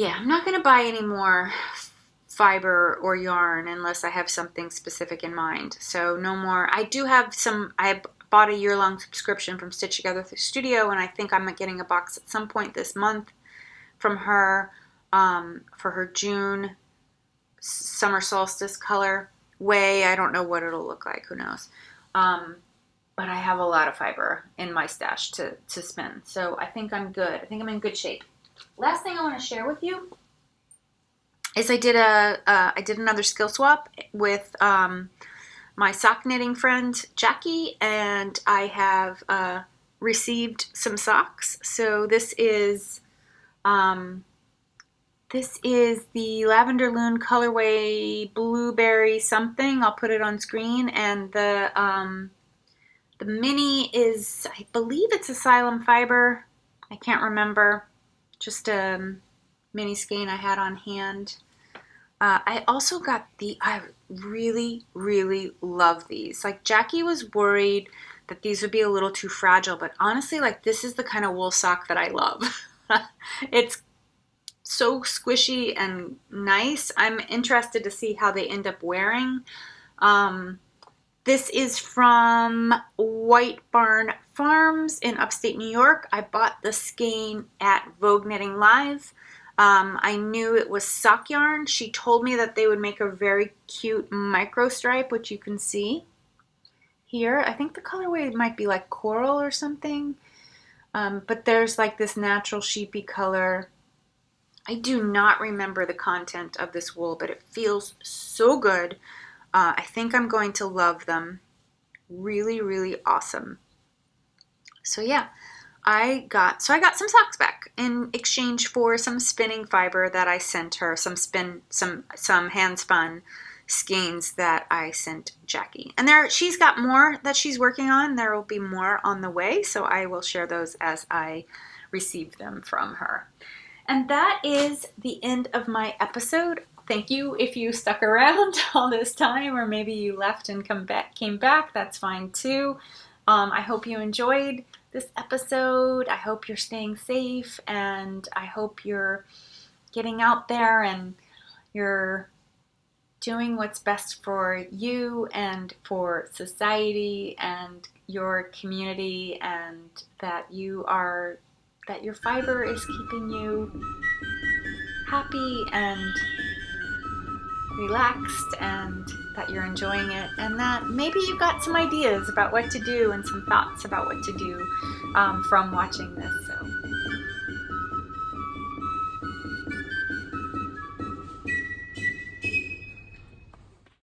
I'm not going to buy any more fiber or yarn unless I have something specific in mind. So no more. I do have some, I bought a year-long subscription from Stitch Together Studio, and I think I'm getting a box at some point this month from her for her June summer solstice color way. I don't know what it'll look like. Who knows? But I have a lot of fiber in my stash to spin. So I think I'm good. I think I'm in good shape. Last thing I want to share with you is I did another skill swap with my sock knitting friend Jackie, and I have received some socks. So this is the Lavender Loon colorway blueberry something. I'll put it on screen, and the mini is, I believe it's Asylum Fiber. I can't remember. Just a mini skein I had on hand. I also got I really, really love these. Like, Jackie was worried that these would be a little too fragile, but honestly, like, this is the kind of wool sock that I love. It's so squishy and nice. I'm interested to see how they end up wearing. This is from White Barn Farms in upstate New York. I bought the skein at Vogue Knitting Live. I knew it was sock yarn. She told me that they would make a very cute micro stripe, which you can see here. I think the colorway might be like coral or something. But there's like this natural sheepy color. I do not remember the content of this wool, but it feels so good. I think I'm going to love them. Really, really awesome. So yeah. I got some socks back in exchange for some spinning fiber that I sent her, some hand spun skeins that I sent Jackie. And she's got more that she's working on. There will be more on the way, so I will share those as I receive them from her. And that is the end of my episode. Thank you if you stuck around all this time, or maybe you left and came back. That's fine too. I hope you enjoyed this episode. I hope you're staying safe, and I hope you're getting out there and you're doing what's best for you and for society and your community, and that your fiber is keeping you happy and relaxed, and that you're enjoying it, and that maybe you got some ideas about what to do and some thoughts about what to do from watching this. So